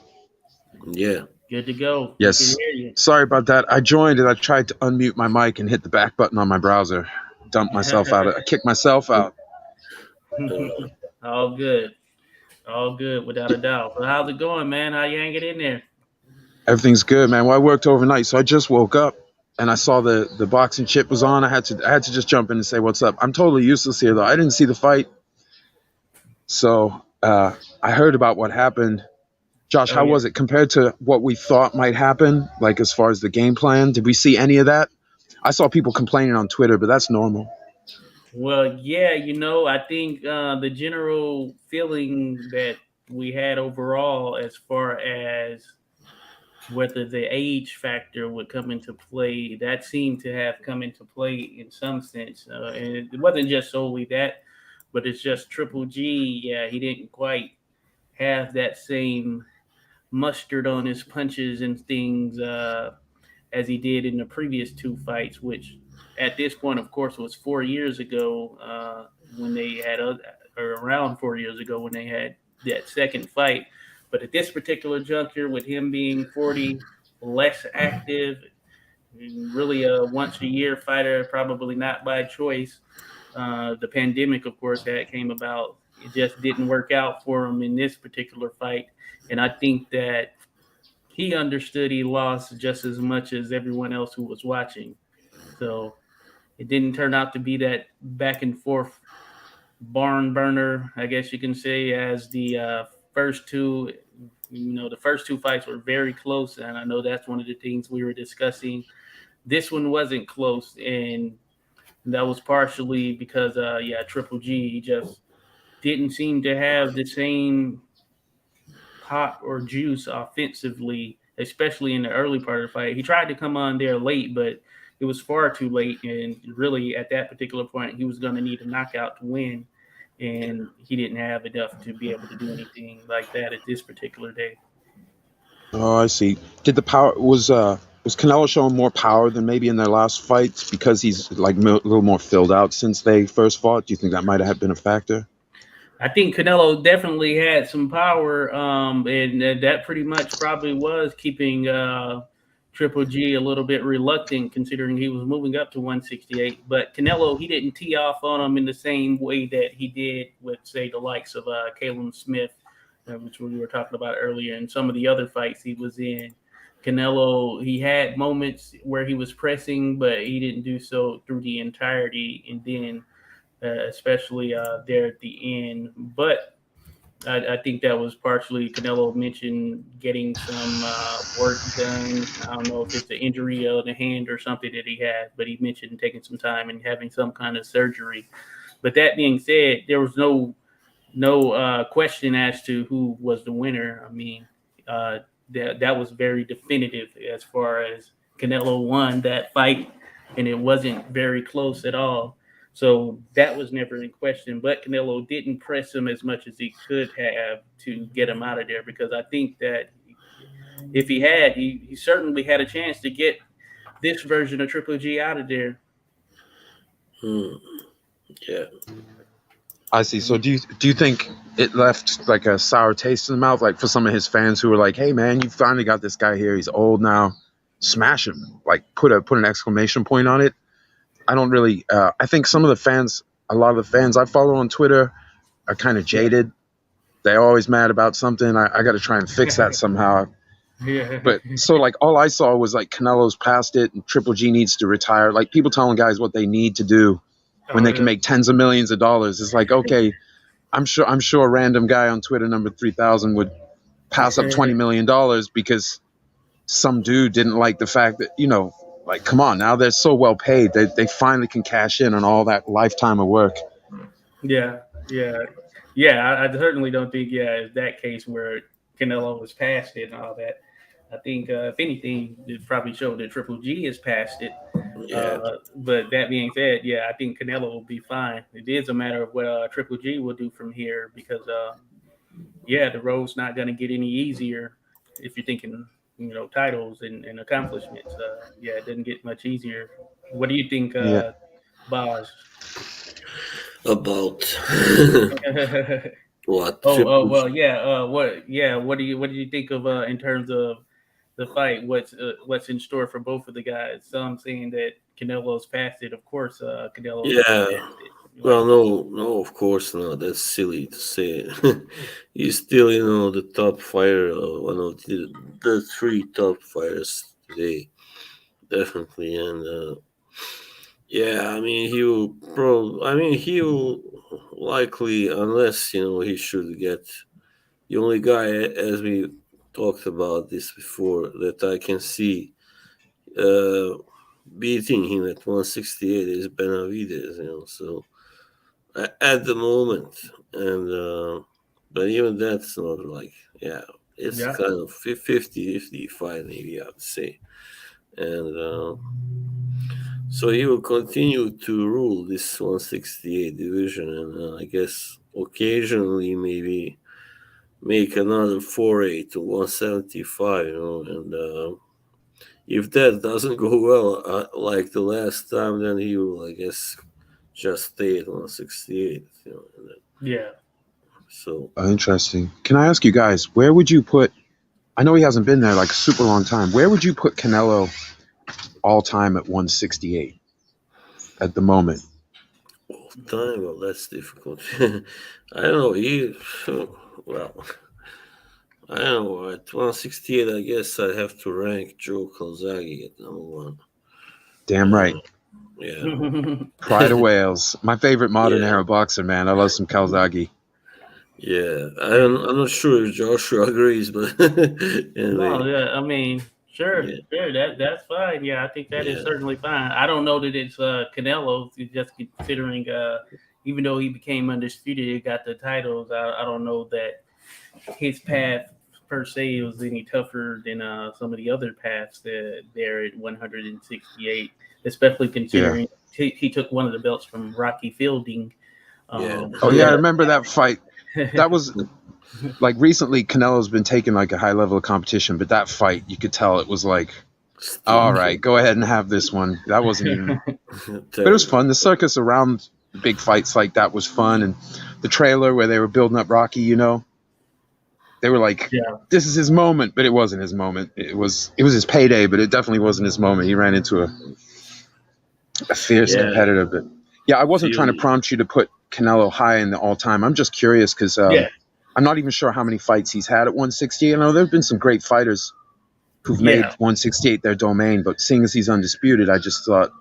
yeah. Good to go. We can Yes. hear you. Sorry about that. I joined and I tried to unmute my mic and hit the back button on my browser. Dumped myself out. I kicked myself out. Uh, All good. All good, without a doubt. So how's it going, man? How you hanging in there? Everything's good, man. Well, I worked overnight, so I just woke up and I saw the boxing chip was on. I had to just jump in and say what's up. I'm totally useless here though. I didn't see the fight, so I heard about what happened. Josh, Oh how yeah. was it compared to what we thought might happen? Like as far as the game plan, did we see any of that? I saw people complaining on Twitter, but that's normal. Well, yeah, I think the general feeling that we had overall, as far as whether the age factor would come into play, that seemed to have come into play in some sense. And it wasn't just solely that, but it's just Triple G. Yeah, he didn't quite have that same mustard on his punches and things as he did in the previous two fights, which at this point, of course, was 4 years ago when they had, or around 4 years ago when they had that second fight. But at this particular juncture, with him being 40, less active, really a once a year fighter, probably not by choice. The pandemic, of course, that came about. It just didn't work out for him in this particular fight. And I think that he understood he lost just as much as everyone else who was watching. So it didn't turn out to be that back and forth barn burner, I guess you can say, as the first two. The first two fights were very close, and I know that's one of the things we were discussing. This one wasn't close, and that was partially because, Triple G just didn't seem to have the same pop or juice offensively, especially in the early part of the fight. He tried to come on there late, but it was far too late. And really, at that particular point, he was going to need a knockout to win. And he didn't have enough to be able to do anything like that at this particular day. Oh, I see. Did the power was Canelo showing more power than maybe in their last fights because he's like a little more filled out since they first fought? Do you think that might have been a factor? I think Canelo definitely had some power, and that pretty much probably was keeping Triple G a little bit reluctant, considering he was moving up to 168. But Canelo, he didn't tee off on him in the same way that he did with, say, the likes of Caleb Smith, which we were talking about earlier, and some of the other fights he was in. Canelo, he had moments where he was pressing, but he didn't do so through the entirety, and then especially there at the end. But I think that was partially Canelo mentioned getting some work done. I don't know if it's an injury of the hand or something that he had, but he mentioned taking some time and having some kind of surgery. But that being said, there was no question as to who was the winner. I mean, that was very definitive as far as Canelo won that fight, and it wasn't very close at all. So that was never in question. But Canelo didn't press him as much as he could have to get him out of there, because I think that if he had, he certainly had a chance to get this version of Triple G out of there. hmm, yeah. I see. So do you think it left like a sour taste in the mouth, like for some of his fans who were like, "Hey, man, you finally got this guy here. He's old now. Smash him!" Like put an exclamation point on it. I don't really. I think some of the fans, a lot of the fans I follow on Twitter, are kind of Yeah. jaded. They're always mad about something. I got to try and fix that somehow. Yeah. But so like all I saw was like Canelo's past it and Triple G needs to retire. Like people telling guys what they need to do when Oh, they can make tens of millions of dollars. It's like, okay, I'm sure a random guy on Twitter number 3000 would pass up $20 million because some dude didn't like the fact that, like, come on, now they're so well paid that they finally can cash in on all that lifetime of work. Yeah, yeah, yeah. I certainly don't think, it's that case where Canelo was past it and all that. I think, if anything, it probably showed that Triple G is past it. Yeah. But that being said, yeah, I think Canelo will be fine. It is a matter of what Triple G will do from here, because yeah, the road's not going to get any easier if you're thinking, titles and accomplishments. Yeah, it didn't get much easier. What do you think, Yeah. Boz? About what Oh, triple well, G? yeah. What do you think of in terms of the fight? What's in store for both of the guys? Some saying that Canelo's past it. Of course, Canelo never Yeah. passed it. Well, Like, no, of course not. That's silly to say. He's still, the top fighter, one of the three top fighters today, definitely. And yeah, I mean, he will likely, unless he should get the only guy, as we talked about this before, that I can see uh, beating him at 168 is Benavides. So at the moment, and but even that's not like, yeah, it's yeah, kind of 50-50 fight, maybe I'd say. And so he will continue to rule this 168 division, and I guess occasionally maybe make another foray to 175, and if that doesn't go well, like the last time, then he will, I guess, just stay at 168, and then, yeah. so Interesting. Can I ask you guys, where would you put? I know he hasn't been there like a super long time. Where would you put Canelo all time at 168 at the moment? all time, well, that's difficult. I don't know. Well, I don't know. At 168, I guess I have to rank Joe Calzaghe at number one. Damn right. Uh, yeah. Pride of Wales. My favorite modern Yeah. era boxer, man. I love some Calzaghe. Yeah. I'm not sure if Joshua agrees, but No, anyway. yeah, I mean, sure, Yeah. sure, that's fine. Yeah, I think that is Yeah. certainly fine. I don't know that it's Canelo, just considering even though he became undisputed, he got the titles. I don't know that his path per se was any tougher than some of the other paths that there at 168, especially Yeah. considering he took one of the belts from Rocky Fielding. Yeah. Oh yeah, I Yeah. remember that fight. That was like recently Canelo's been taking like a high level of competition, but that fight you could tell it was like, all right, go ahead and have this one. That wasn't even, but it was fun. The circus around big fights like that was fun, and the trailer where they were building up Rocky, they were like, Yeah. this is his moment, but it wasn't his moment. It was his payday, but it definitely wasn't his moment. He ran into a fierce Yeah. competitor, but yeah, I wasn't trying to Fury. prompt you to put Canelo high in the all time. I'm just curious because Yeah. I'm not even sure how many fights he's had at 168. I know there've been some great fighters who've made Yeah. 168 their domain, but seeing as he's undisputed, I just thought,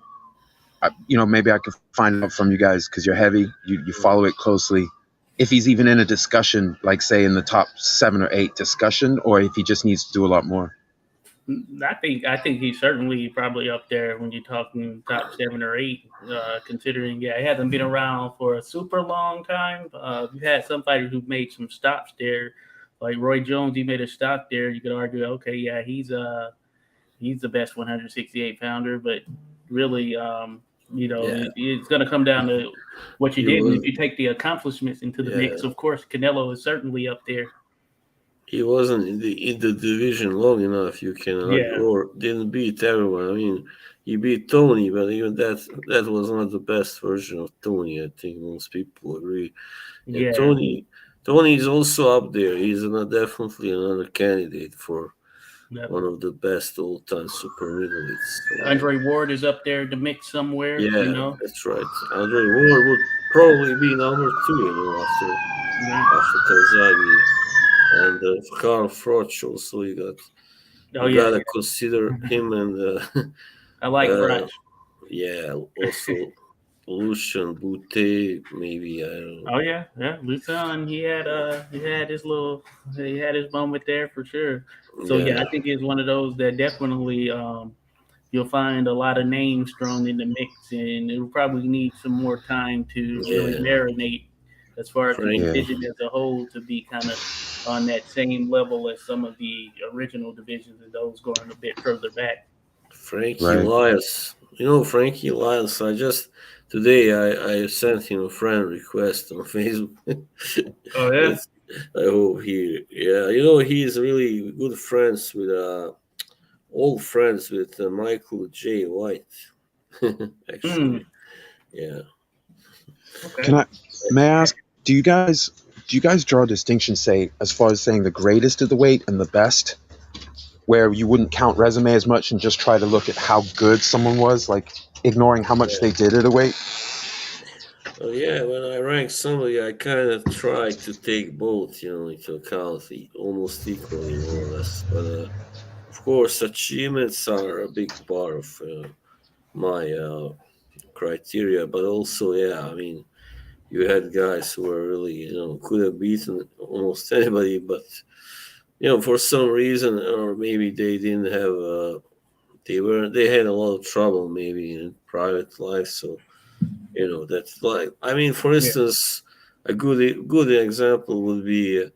maybe I could find out from you guys because you're heavy, you follow it closely. If he's even in a discussion, like say in the top 7 or 8 discussion, or if he just needs to do a lot more. I think he's certainly probably up there when you're talking top 7 or 8. Considering, he hasn't been around for a super long time. You've had some fighters who've made some stops there, like Roy Jones. He made a stop there. You could argue, okay, yeah, he's the best 168 pounder, but really, Yeah. it's going to come down to what you He did. And was. if you take the accomplishments into the Yeah. mix, of course, Canelo is certainly up there. He wasn't in the division long enough. You can argue, Yeah, or didn't beat everyone. I mean, he beat Tony, but even that was not the best version of Tony. I think most people agree. And yeah. Tony is also up there. He's definitely another candidate for Yep. one of the best all-time super middleweights. So, Andre Ward is up there in the mix somewhere. yeah, that's right. Andry Ruiz would probably be number 2, after Calzaghe. And Carl Froch also, Oh you yeah, gotta consider him, and I like uh, French. yeah, also Lucian Boutte, maybe, I don't know. Oh yeah, yeah. Lucien, he had his moment there for sure. So yeah, Yeah, I think it's one of those that definitely you'll find a lot of names thrown in the mix, and it'll probably need some more time to really yeah, marinate as far as the Frank, Yeah. division as a whole to be kind of on that same level as some of the original divisions and those going a bit further back. Frankie Right. Elias. Frankie Elias. Today I sent him a friend request on Facebook. Oh yeah, I hope he, yeah, he's really good friends with, old friends with Michael J. White, Hmm. actually. Yeah. Can Okay. I may I ask, do you guys draw a distinction, say, as far as saying the greatest of the weight and the best, where you wouldn't count resume as much and just try to look at how good someone was, like ignoring how much they did at a weight? Well, yeah, when I rank somebody, I kind of try to take both, into account almost equally, more or less. But of course, achievements are a big part of my criteria. But also, yeah, I mean, you had guys who were really, could have beaten almost anybody, but for some reason, or maybe they didn't have, they had a lot of trouble maybe in private life, so. That's like, I mean, for Yeah. instance, a good example would be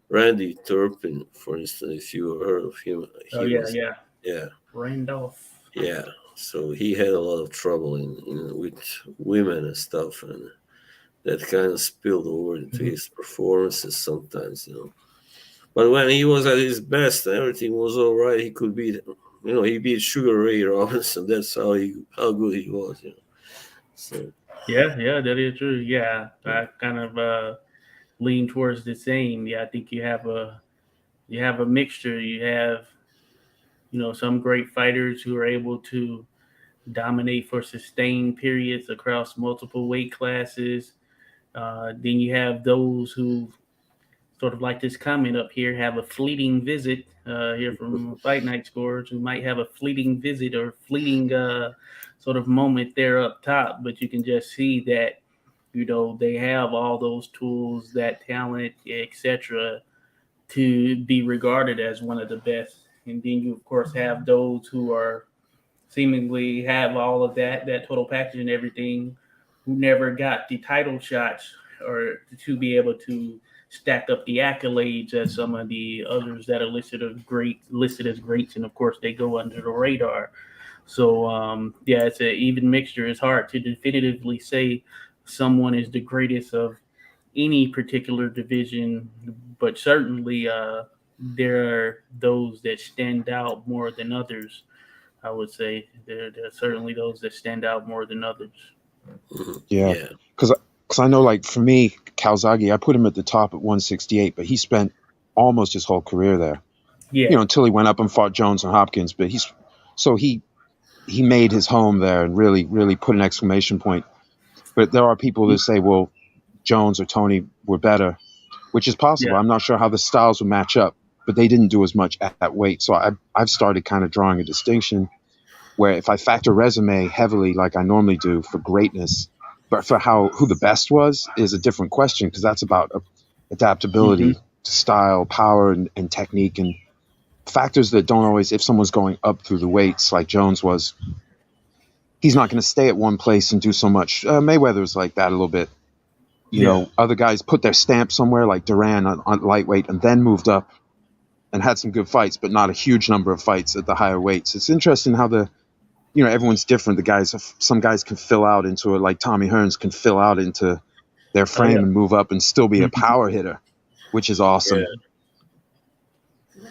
Randy Turpin, for instance, if you heard of him. Oh He yeah, was, yeah. yeah, Randolph. yeah. So he had a lot of trouble with women and stuff, and that kind of spilled over into Mhm. his performances sometimes. But when he was at his best and everything was all right, he could beat, he beat Sugar Ray Robinson. That's how good he was. So. Yeah, yeah, that is true. Yeah, I kind of lean towards the same. Yeah, I think you have a mixture. You have some great fighters who are able to dominate for sustained periods across multiple weight classes. Then you have those who sort of like this comment up here, have a fleeting visit here from Fight Night Scores, who might have a fleeting visit or fleeting sort of moment there up top, but you can just see that they have all those tools, that talent, etc., to be regarded as one of the best. And then you of course have those who are seemingly have all of that total package and everything, who never got the title shots or to be able to stack up the accolades as some of the others that are listed as greats, and of course they go under the radar. So yeah, it's an even mixture. It's hard to definitively say someone is the greatest of any particular division, but certainly there are those that stand out more than others. I would say there are certainly those that stand out more than others. Yeah, Yeah. because I know, like for me, Calzaghe, I put him at the top at 168, but he spent almost his whole career there. Yeah, Until he went up and fought Jones and Hopkins. But he made his home there and really really put an exclamation point. But there are people that say, well, Jones or Tony were better, which is possible. yeah, I'm not sure how the styles would match up, but they didn't do as much at that weight. So I've started kind of drawing a distinction where if I factor resume heavily like I normally do for greatness, but for who the best was is a different question, because that's about hmm, adaptability to style, power, and technique, and factors that don't always, if someone's going up through the weights like Jones was, he's not going to stay at one place and do so much. Mayweather's like that a little bit. yeah, Other guys put their stamp somewhere, like Duran on lightweight, and then moved up and had some good fights, but not a huge number of fights at the higher weights. It's interesting how everyone's different. Some guys can fill out into it, like Tommy Hearns can fill out into their oh frame yeah, and move up and still be a hmm, power hitter, which is awesome. Yeah.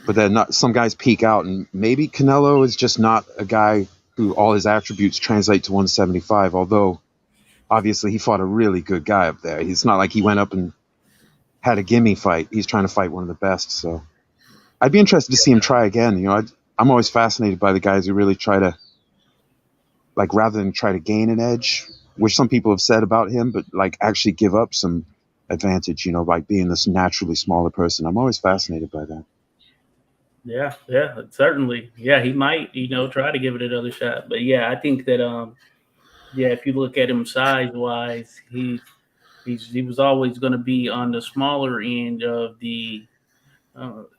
But then some guys peak out, and maybe Canelo is just not a guy who all his attributes translate to 175. Although obviously he fought a really good guy up there. It's not like he went up and had a gimme fight. He's trying to fight one of the best. So I'd be interested to see him try again. I'm always fascinated by the guys who really try to, like, rather than try to gain an edge, which some people have said about him, but like actually give up some advantage, by being this naturally smaller person. I'm always fascinated by that. yeah, yeah, certainly. Yeah, he might try to give it another shot, but yeah, I think that yeah, if you look at him size wise, he was always going to be on the smaller end of the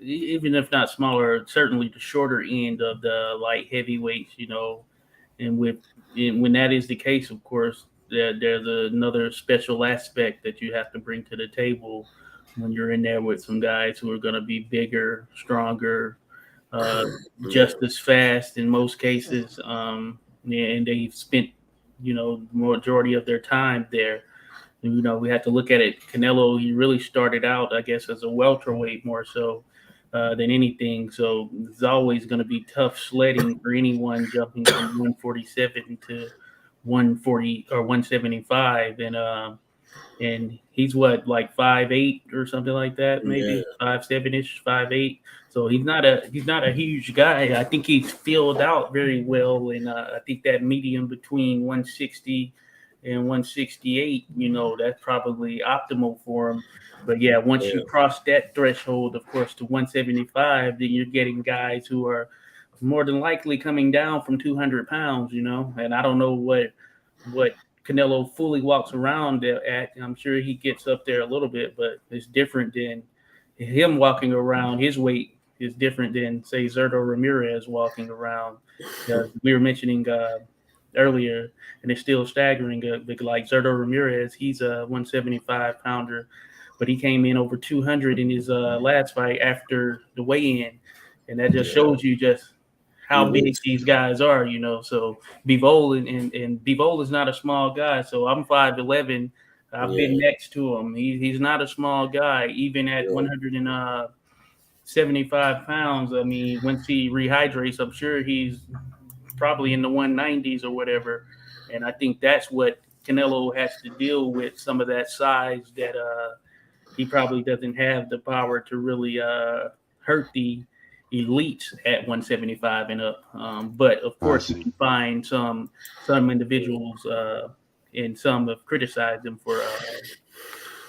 even if not smaller, certainly the shorter end of the light heavyweights. And when that is the case, of course, there's another special aspect that you have to bring to the table when you're in there with some guys who are going to be bigger, stronger, uh, Yeah. just as fast in most cases, yeah, and they've spent the majority of their time there. You know, we have to look at it. Canelo, he really started out, I guess, as a welterweight more so than anything. So it's always going to be tough sledding for anyone jumping from 147 to 140 or 175, and he's what, like 5'8" or something like that, maybe 5'7" ish, 5'8". So he's not a huge guy. I think he's filled out very well, and I think that medium between 160 and 168, you know, that's probably optimal for him. But yeah, once you cross that threshold, of course, to 175, then you're getting guys who are more than likely coming down from 200 pounds, you know. And I don't know what Canelo fully walks around at. I'm sure he gets up there a little bit, but it's different than him walking around. His weight is different than, say, Zurdo Ramirez walking around. We were mentioning earlier, and it's still staggering. Like Zurdo Ramirez, he's a 175 pounder, but he came in over 200 in his last fight after the weigh-in, and that just shows you just how big these guys are, you know. So Bivol and Bivol is not a small guy. So I'm 5'11". I've been next to him. He's not a small guy, even at 175 pounds. I mean, once he rehydrates, I'm sure he's probably in the 190s or whatever. And I think that's what Canelo has to deal with, some of that size that he probably doesn't have the power to really hurt the elites at 175 and up. But of course, you can find some individuals, and some have criticized them for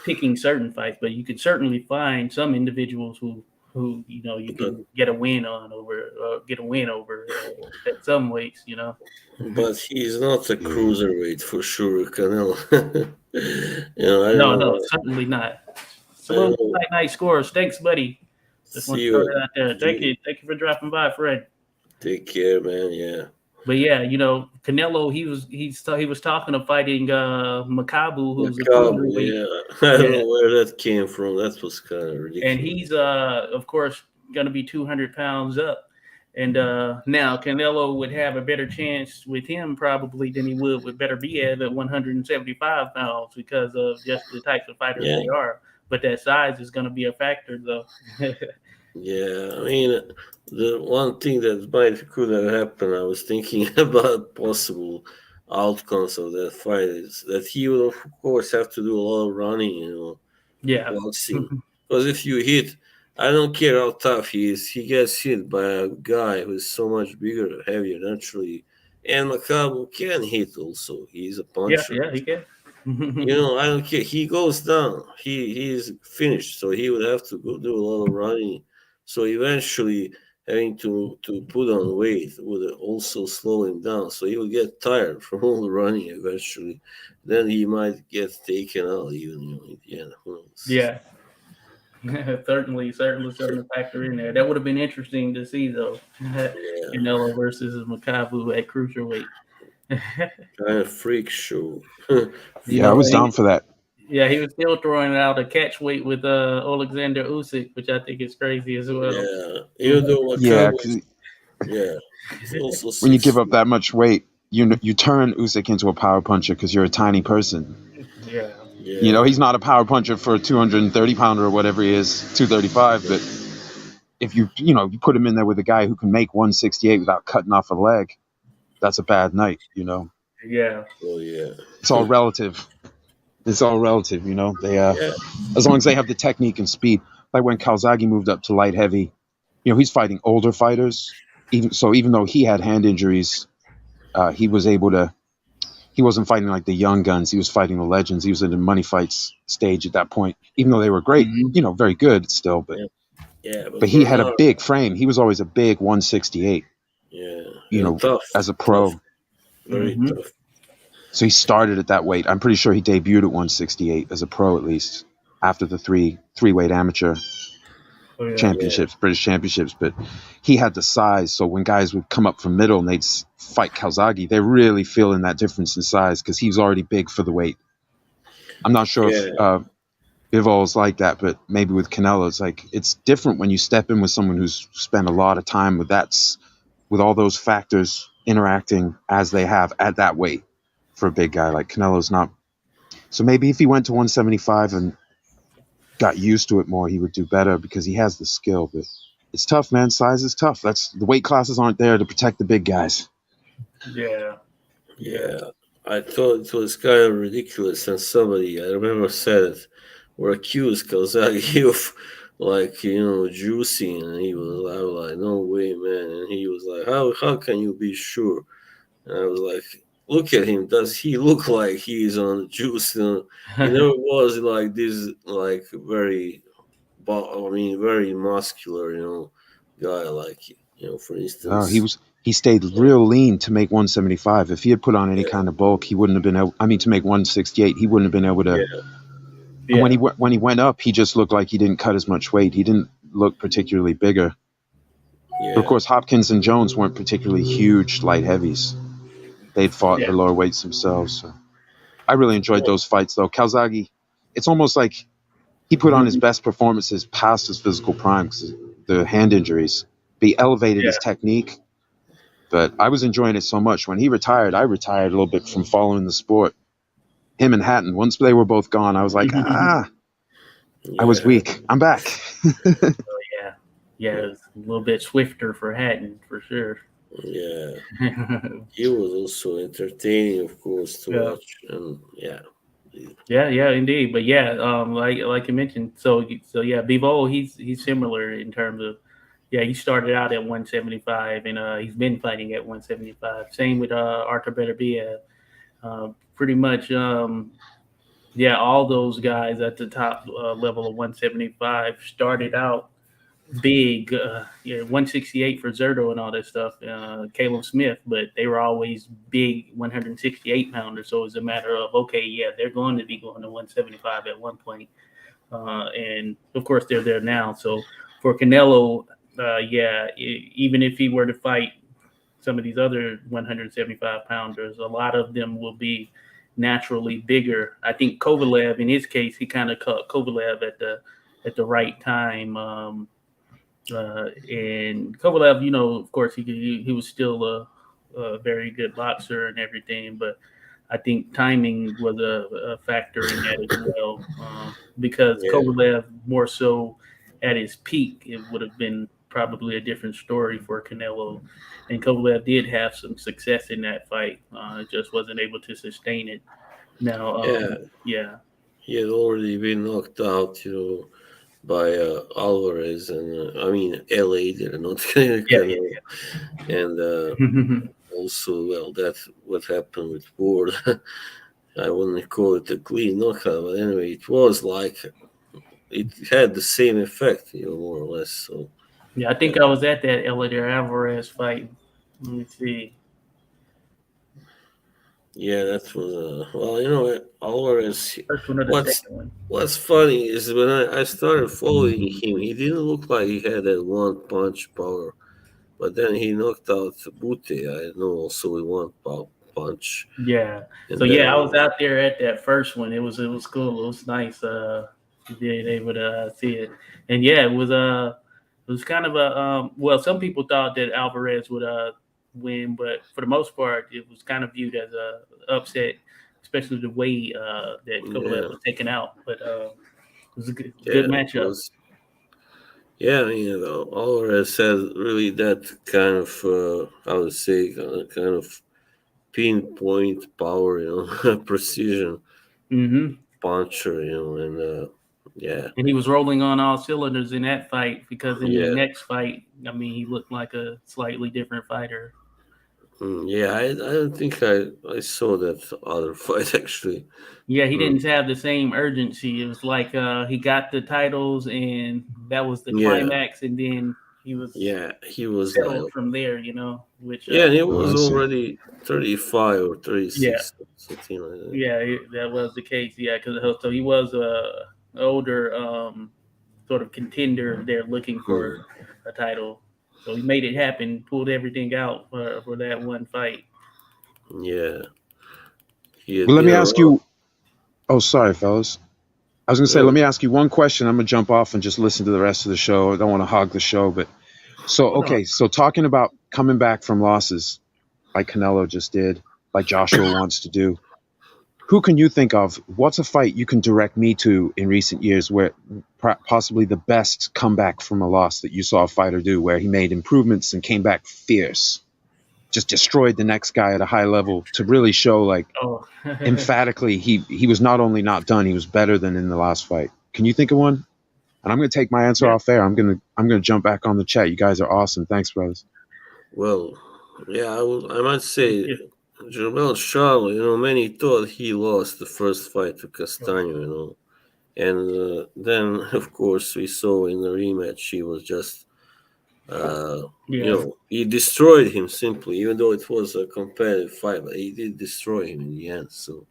picking certain fights, but you can certainly find some individuals who you know you can get a win over at some weights, you know. But he's not a cruiserweight for sure, Canelo. No, certainly not. So nice scores. Thanks, buddy. Just want to throw that out there. Thank you for dropping by, Fred. Take care, man. Yeah. But yeah, you know, Canelo, he was talking of fighting Makabu, who's a cruiserweight. Yeah, I don't know where that came from. That was kind of ridiculous. And he's of course going to be 200 pounds up. And now Canelo would have a better chance with him probably than he would with Beterbiev at 175 pounds because of just the types of fighters they are. But that size is going to be a factor, though. Yeah, I mean, the one thing that could have happened, I was thinking about possible outcomes of that fight, is that he would, of course, have to do a lot of running, you know, boxing. Because if you hit, I don't care how tough he is, he gets hit by a guy who's so much bigger, heavier, naturally. And Makabu can hit also. He's a puncher. Yeah, he can. You know, I don't care. He goes down. He's finished. So he would have to go do a lot of running. So eventually having to put on weight would also slow him down. So he would get tired from all the running eventually. Then he might get taken out even, you know, in the end. Who knows? Yeah. certainly something to factor in there. That would have been interesting to see, though. Canelo versus Makabu at cruiserweight. Kind of freak show. I was down for that. Yeah, he was still throwing out a catch weight with Alexander Usyk, which I think is crazy as well. Yeah, even though when you give up that much weight, you turn Usyk into a power puncher because you're a tiny person. Yeah. You know, he's not a power puncher for a 230 pounder or whatever he is, 235. But if you put him in there with a guy who can make 168 without cutting off a leg, that's a bad night, you know. Yeah. Oh yeah. It's all relative. You know. They as long as they have the technique and speed. Like when Calzaghe moved up to light heavy, you know, he's fighting older fighters. Even though he had hand injuries, he was able to. He wasn't fighting like the young guns. He was fighting the legends. He was in the money fights stage at that point. Even though they were great, you know, very good still. But but he had a big frame. He was always a big 168. Yeah. You know, tough, as a pro. Tough. Very tough. So he started at that weight. I'm pretty sure he debuted at 168 as a pro, at least, after the three-weight amateur championships, British championships. But he had the size. So when guys would come up from middle and they'd fight Calzaghe, they're really feeling that difference in size because he was already big for the weight. I'm not sure if Bivol's like that, but maybe with Canelo, it's different when you step in with someone who's spent a lot of time with all those factors interacting as they have at that weight. For a big guy like Canelo's not So maybe if he went to 175 and got used to it more, he would do better because he has the skill. But it's tough, man. Size is tough. That's the weight classes aren't there to protect the big guys. Yeah. I thought it was kind of ridiculous, and somebody I remember said it were accused Calzaghe of juicing, and I was like, no way, man. And he was like, how can you be sure? And I was like, look at him. Does he look like he's on juice? He never was like this, like very muscular, guy. Like for instance, he stayed real lean to make 175. If he had put on any kind of bulk, he wouldn't have been able. I mean, to make 168, he wouldn't have been able to. Yeah. And when he went up, he just looked like he didn't cut as much weight. He didn't look particularly bigger. Yeah. But of course, Hopkins and Jones weren't particularly huge light heavies. They'd fought the lower weights themselves. So I really enjoyed those fights, though. Calzaghe, it's almost like he put on his best performances past his physical prime because the hand injuries. But he elevated his technique. But I was enjoying it so much. When he retired, I retired a little bit from following the sport. Him and Hatton, once they were both gone, I was like, I was weak. I'm back. Yeah, it was a little bit swifter for Hatton, for sure. Yeah. He was also entertaining, of course, to watch. And Yeah, indeed. But like you mentioned, so Bivol, he's similar in terms of he started out at 175 and he's been fighting at 175. Same with Artur Beterbiev. Pretty much all those guys at the top level of 175 started out big, 168 for Zerto and all that stuff, Caleb Smith, but they were always big 168 pounders. So it's a matter of, they're going to be going to 175 at one point. And of course they're there now. So for Canelo, even if he were to fight some of these other 175 pounders, a lot of them will be naturally bigger. I think Kovalev, in his case, he kind of caught Kovalev at the right time. And Kovalev, of course, he was still a very good boxer and everything, but I think timing was a factor in that as well, because Kovalev more so at his peak, it would have been probably a different story for Canelo. And Kovalev did have some success in that fight, just wasn't able to sustain it. Now, he had already been knocked out, by Alvarez and LA did not Canelo. And also, that's what happened with Ward. I wouldn't call it a clean knockout, but anyway, it was like it had the same effect, more or less. So I think I was at that Alvarez fight. Let me see. Yeah, that was Alvarez. First one or the second one. What's funny is when I started following him, he didn't look like he had that one punch power, but then he knocked out Bute. I know also with one punch. Yeah. And so I was out there at that first one. It was cool. It was nice. Being able to see it, and it was kind of a some people thought that Alvarez would win, but for the most part, it was kind of viewed as a upset, especially the way that Kovalev was taken out. But it was a good matchup. Alvarez had really that kind of, I would say, kind of pinpoint power, precision puncher, and and he was rolling on all cylinders in that fight, because in the next fight, he looked like a slightly different fighter. I don't think I saw that other fight, actually. Yeah, he didn't have the same urgency. It was like he got the titles and that was the climax, and then he was settled from there, which he was already 35 or 36, something like that. Yeah, that was the case. Yeah, because he was older sort of contender there looking for a title. So he made it happen, pulled everything out for that one fight. Yeah. Well, let me ask you. Oh, sorry, fellas. I was going to say, let me ask you one question. I'm going to jump off and just listen to the rest of the show. I don't want to hog the show, but so talking about coming back from losses like Canelo just did, like Joshua wants to do. Who can you think of? What's a fight you can direct me to in recent years where possibly the best comeback from a loss that you saw a fighter do, where he made improvements and came back fierce, just destroyed the next guy at a high level to really show, like, emphatically he was not only not done, he was better than in the last fight. Can you think of one? And I'm going to take my answer off air. I'm going to jump back on the chat. You guys are awesome. Thanks, brothers. Well, yeah, I might say Jermel Charlo, many thought he lost the first fight to Castaño, and then, of course, we saw in the rematch he was just, he destroyed him simply, even though it was a competitive fight, but he did destroy him in the end. So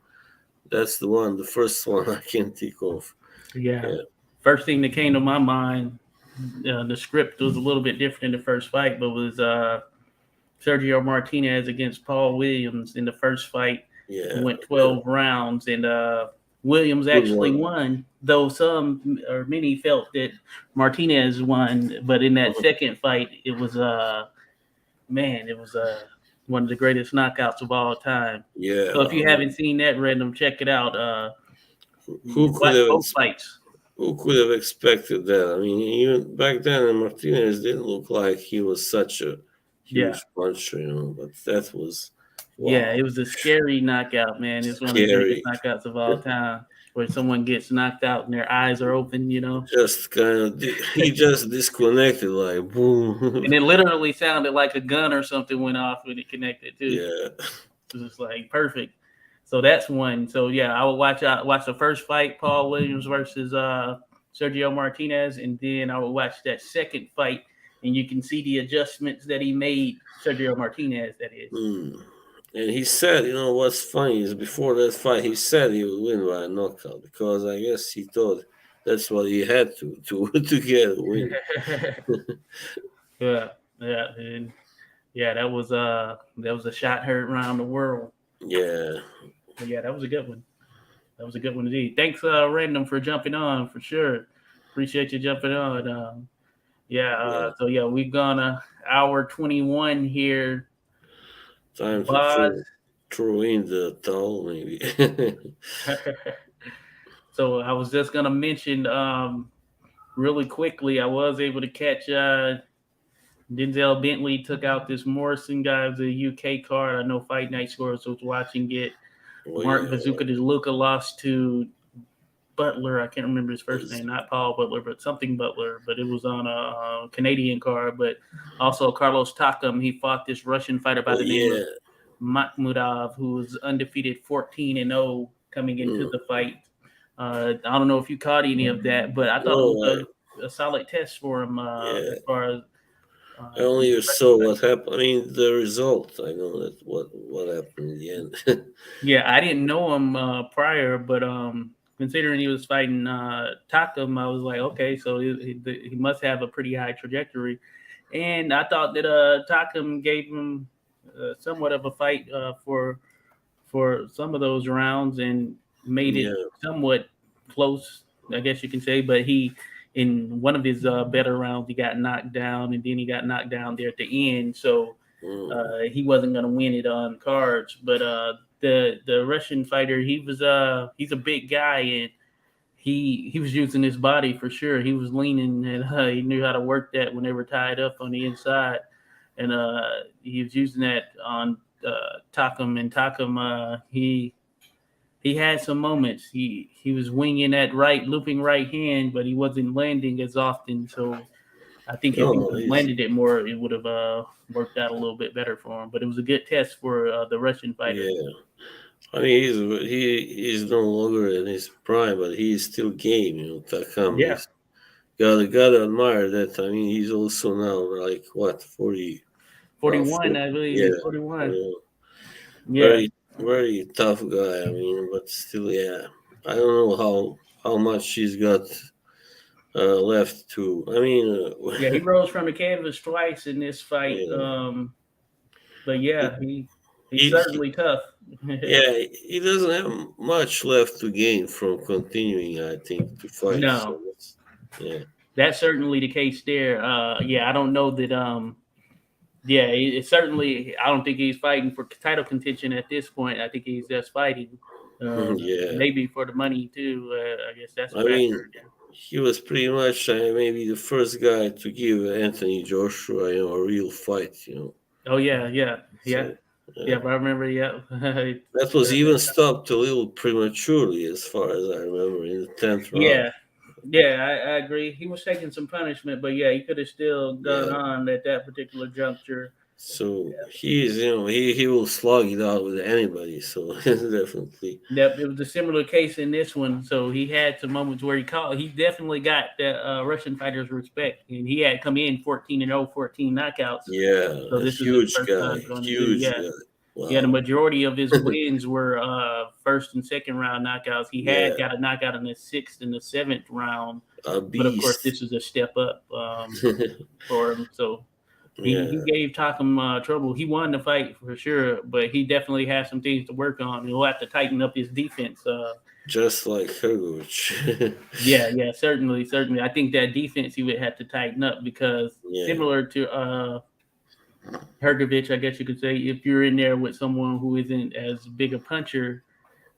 that's the first one I can think of. Yeah. First thing that came to my mind, the script was a little bit different in the first fight, but was Sergio Martinez against Paul Williams in the first fight. Yeah, went 12 rounds, and Williams actually won, though some or many felt that Martinez won. But in that second fight, it was one of the greatest knockouts of all time. Yeah. So if you haven't seen that, random, check it out. Who could have both fights? Who could have expected that? I mean, even back then, Martinez didn't look like he was such a huge puncher, but that was it was a scary knockout, man. It's one of the greatest knockouts of all time, where someone gets knocked out and their eyes are open, Just kind of, he just disconnected, like boom. And it literally sounded like a gun or something went off when it connected too. Yeah, it was just like perfect. So that's one. So I would watch the first fight, Paul Williams versus Sergio Martinez, and then I would watch that second fight, and you can see the adjustments that he made, Sergio Martinez, that is. And he said, what's funny is before that fight, he said he would win by a knockout, because I guess he thought that's what he had to get a win. That was a shot heard around the world. Yeah. Yeah, that was a good one. That was a good one indeed. Thanks, Random, for jumping on, for sure. Appreciate you jumping on. So we've gone hour 21 here. Time to throw in the towel, maybe. So I was just going to mention really quickly, I was able to catch Denzel Bentley took out this Morrison guy. It was a UK card. I know Fight Night Scores was watching it. Mark Bazooka DeLuca lost to Butler. I can't remember his first name, not Paul Butler, but something Butler. But it was on a Canadian card. But also Carlos Takam, he fought this Russian fighter by the name of Makhmudov, who was undefeated 14-0 coming into the fight. I don't know if you caught any of that, but I thought it was a solid test for him as far as. I only saw what happened. I mean, the result. I know that what happened in the end. I didn't know him prior, but considering he was fighting Takam, I was like, okay, so he must have a pretty high trajectory. And I thought that Takam gave him somewhat of a fight for some of those rounds and made it somewhat close, I guess you can say. But in one of his better rounds, he got knocked down, and then he got knocked down there at the end. So he wasn't going to win it on cards. But the Russian fighter, he's a big guy, and he was using his body for sure. He was leaning, and he knew how to work that when they were tied up on the inside. And he was using that on Takam. And Takam, he had some moments. He was winging that looping right hand, but he wasn't landing as often. So I think if he landed it more, it would have worked out a little bit better for him. But it was a good test for the Russian fighter. Yeah, I mean he's no longer in his prime, but he is still game. Takam. Yeah, gotta admire that. I mean, he's also now like what 40, 41, I believe. 41. Very, very tough guy. I mean, but still, I don't know how much he's got left to. I mean, he rose from the canvas twice in this fight. But he's certainly tough. He doesn't have much left to gain from continuing, I think, to fight. No, so that's certainly the case there. I don't know that. It's certainly. I don't think he's fighting for title contention at this point. I think he's just fighting. Yeah. Maybe for the money too. I guess that's a I factor. mean, he was pretty much maybe the first guy to give Anthony Joshua, a real fight. Oh yeah. So Yeah, I remember. Yeah, that was even stopped a little prematurely, as far as I remember, in the 10th round. I agree. He was taking some punishment, but yeah, he could have still gone Yeah. on at that particular juncture. So he's, he will slug it out with anybody. So definitely. Yep, it was a similar case in this one. So he had some moments where he definitely got the Russian fighters' respect, and he had come in 14-0, 14 knockouts. Yeah, So a this is his huge first guy. time going to do. Huge Yeah, guy. Wow. yeah. The majority of his wins were first and second round knockouts. He had got a knockout in the 6th and the 7th round, but of course this is a step up for him. So he gave Takum trouble. He won the fight for sure, but he definitely has some things to work on. He'll have to tighten up his defense. Just like Hergovich. Yeah, certainly. I think that defense he would have to tighten up because similar to Hergovich, I guess you could say, if you're in there with someone who isn't as big a puncher,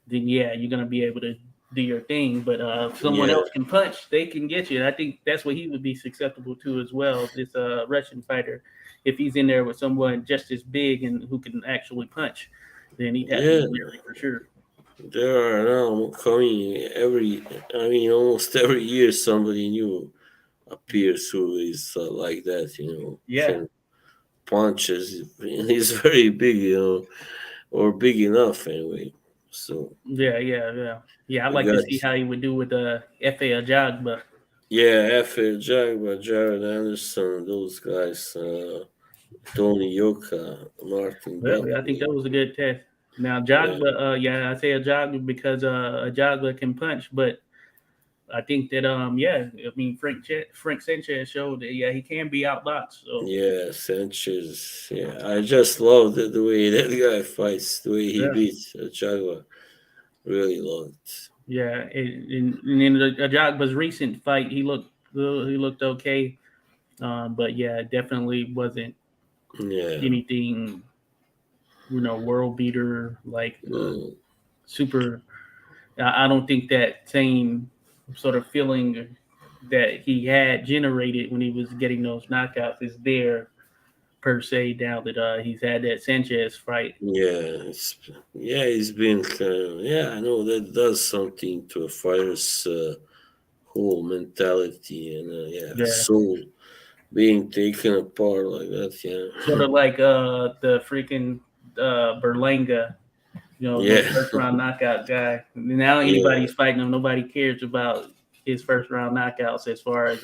then you're going to be able to do your thing. But if someone else can punch, they can get you. And I think that's what he would be susceptible to as well, this Russian fighter. If he's in there with someone just as big and who can actually punch, then he'd have to be wary for sure. There are now coming almost every year somebody new appears who is like that, can punches. He's very big, or big enough anyway. So yeah. I'd like to see how he would do with the F.A. Ajagba. Yeah, F.A. Ajagba, Jared Anderson, those guys, Tony Yoka, Martin Buckley. I think that was a good test. Now, Ajagba, I say Ajagba because Ajagba can punch, but I think that Frank Sanchez showed that he can be outboxed. So. Yeah, Sanchez. Yeah, I just love the way that guy fights, the way he beats Ajagba. Really love it. Yeah, and in Ajagba's recent fight, he looked okay, but definitely wasn't anything, world beater like super. I don't think that same sort of feeling that he had generated when he was getting those knockouts is there per se now that he's had that Sanchez fight. He's been I know that does something to a fighter's whole mentality and soul being taken apart like that. Sort of like the freaking Berlanga. The first round knockout guy. Now anybody's fighting him, nobody cares about his first round knockouts as far as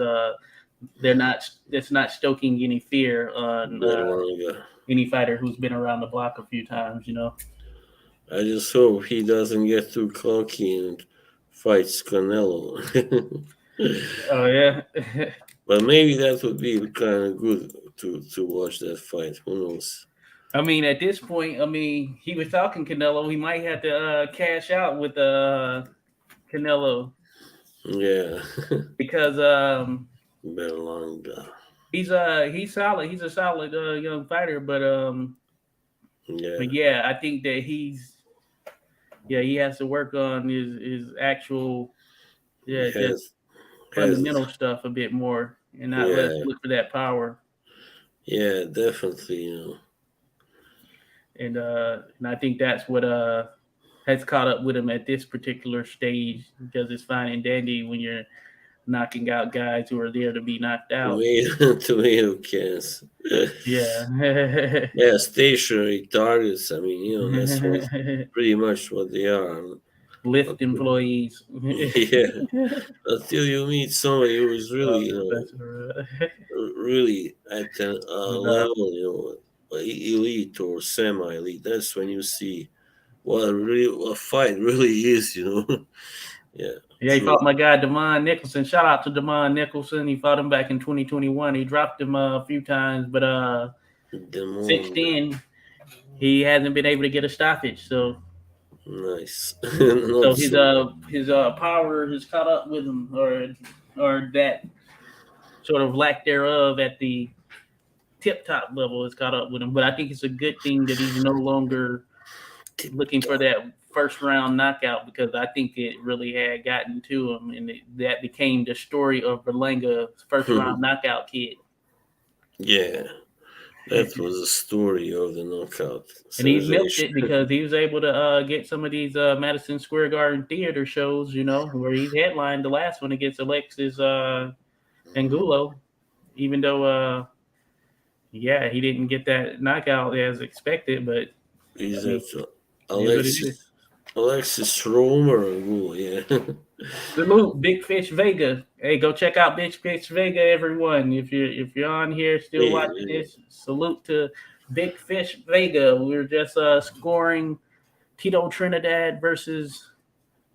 it's not stoking any fear on any fighter who's been around the block a few times, I just hope he doesn't get too cocky and fights Canelo. Oh yeah. But maybe that would be kind of good to watch that fight. Who knows? I mean, at this point, he was talking Canelo. He might have to cash out with Canelo. Yeah. Because Berlanga. He's solid. He's a solid young fighter, but I think that he has to work on his actual just fundamental stuff a bit more and not look for that power. Yeah, definitely, And I think that's what has caught up with him at this particular stage, because it's fine and dandy when you're knocking out guys who are there to be knocked out. Tomato cans. Yeah. Stationary targets. That's pretty much what they are. Lift employees. Until you meet somebody who is really, really at a level, elite or semi-elite. That's when you see what a fight really is. Yeah, he fought my guy Devon Nicholson. Shout out to Devon Nicholson. He fought him back in 2021. He dropped him a few times, but since then he hasn't been able to get a stoppage. So nice. So his power has caught up with him, or that sort of lack thereof at the tip-top level has caught up with him. But I think it's a good thing that he's no longer looking for that first round knockout because I think it really had gotten to him, and that became the story of Berlanga's first round knockout kid. Yeah, that was the story of the knockout. And he milked it because he was able to get some of these Madison Square Garden theater shows, where he headlined the last one against Alexis Angulo, even though, he didn't get that knockout as expected, but He's Alexis Romer, yeah. Salute, Big Fish Vega. Hey, go check out Big Fish Vega, everyone. If you're on here still watching this, salute to Big Fish Vega. We were just scoring Tito Trinidad versus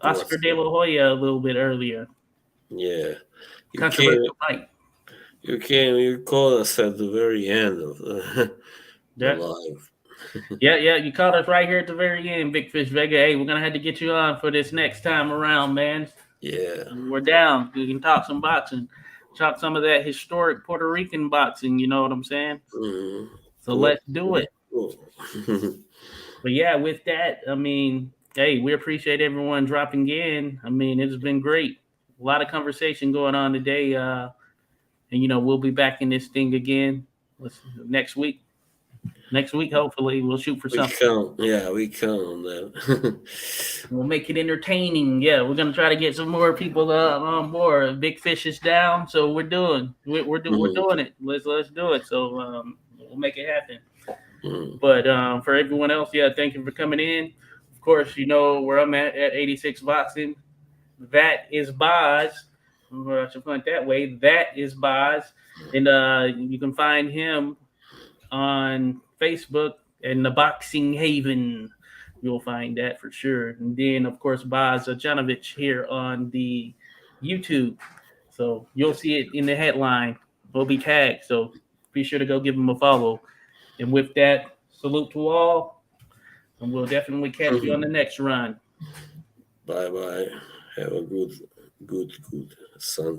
Oscar De La Hoya a little bit earlier. Yeah, you called us at the very end of the live. Yeah, you caught us right here at the very end, Big Fish Vega. Hey, we're gonna have to get you on for this next time around, man. Yeah, we're down. We can talk some boxing, talk some of that historic Puerto Rican boxing. You know what I'm saying? Mm-hmm. So let's do it. Cool. But yeah, with that, I mean, hey, we appreciate everyone dropping in. I mean, it's been great. A lot of conversation going on today, and we'll be back in this thing again next week. Next week, hopefully, we'll shoot for something. We count on that. We'll make it entertaining. Yeah, we're gonna try to get some more people on board. Big Fish is down, so we're doing it. Let's do it. So we'll make it happen. But for everyone else, thank you for coming in. Of course, where I'm at 86 Boxing. That is Boz. I should put it that way. That is Boz, and you can find him on Facebook and the Boxing Haven. You'll find that for sure. And then, of course, Boz Janovich here on the YouTube. So you'll see it in the headline. We'll be tagged. So be sure to go give him a follow. And with that, salute to all. And we'll definitely catch you on the next run. Bye-bye. Have a good Sunday.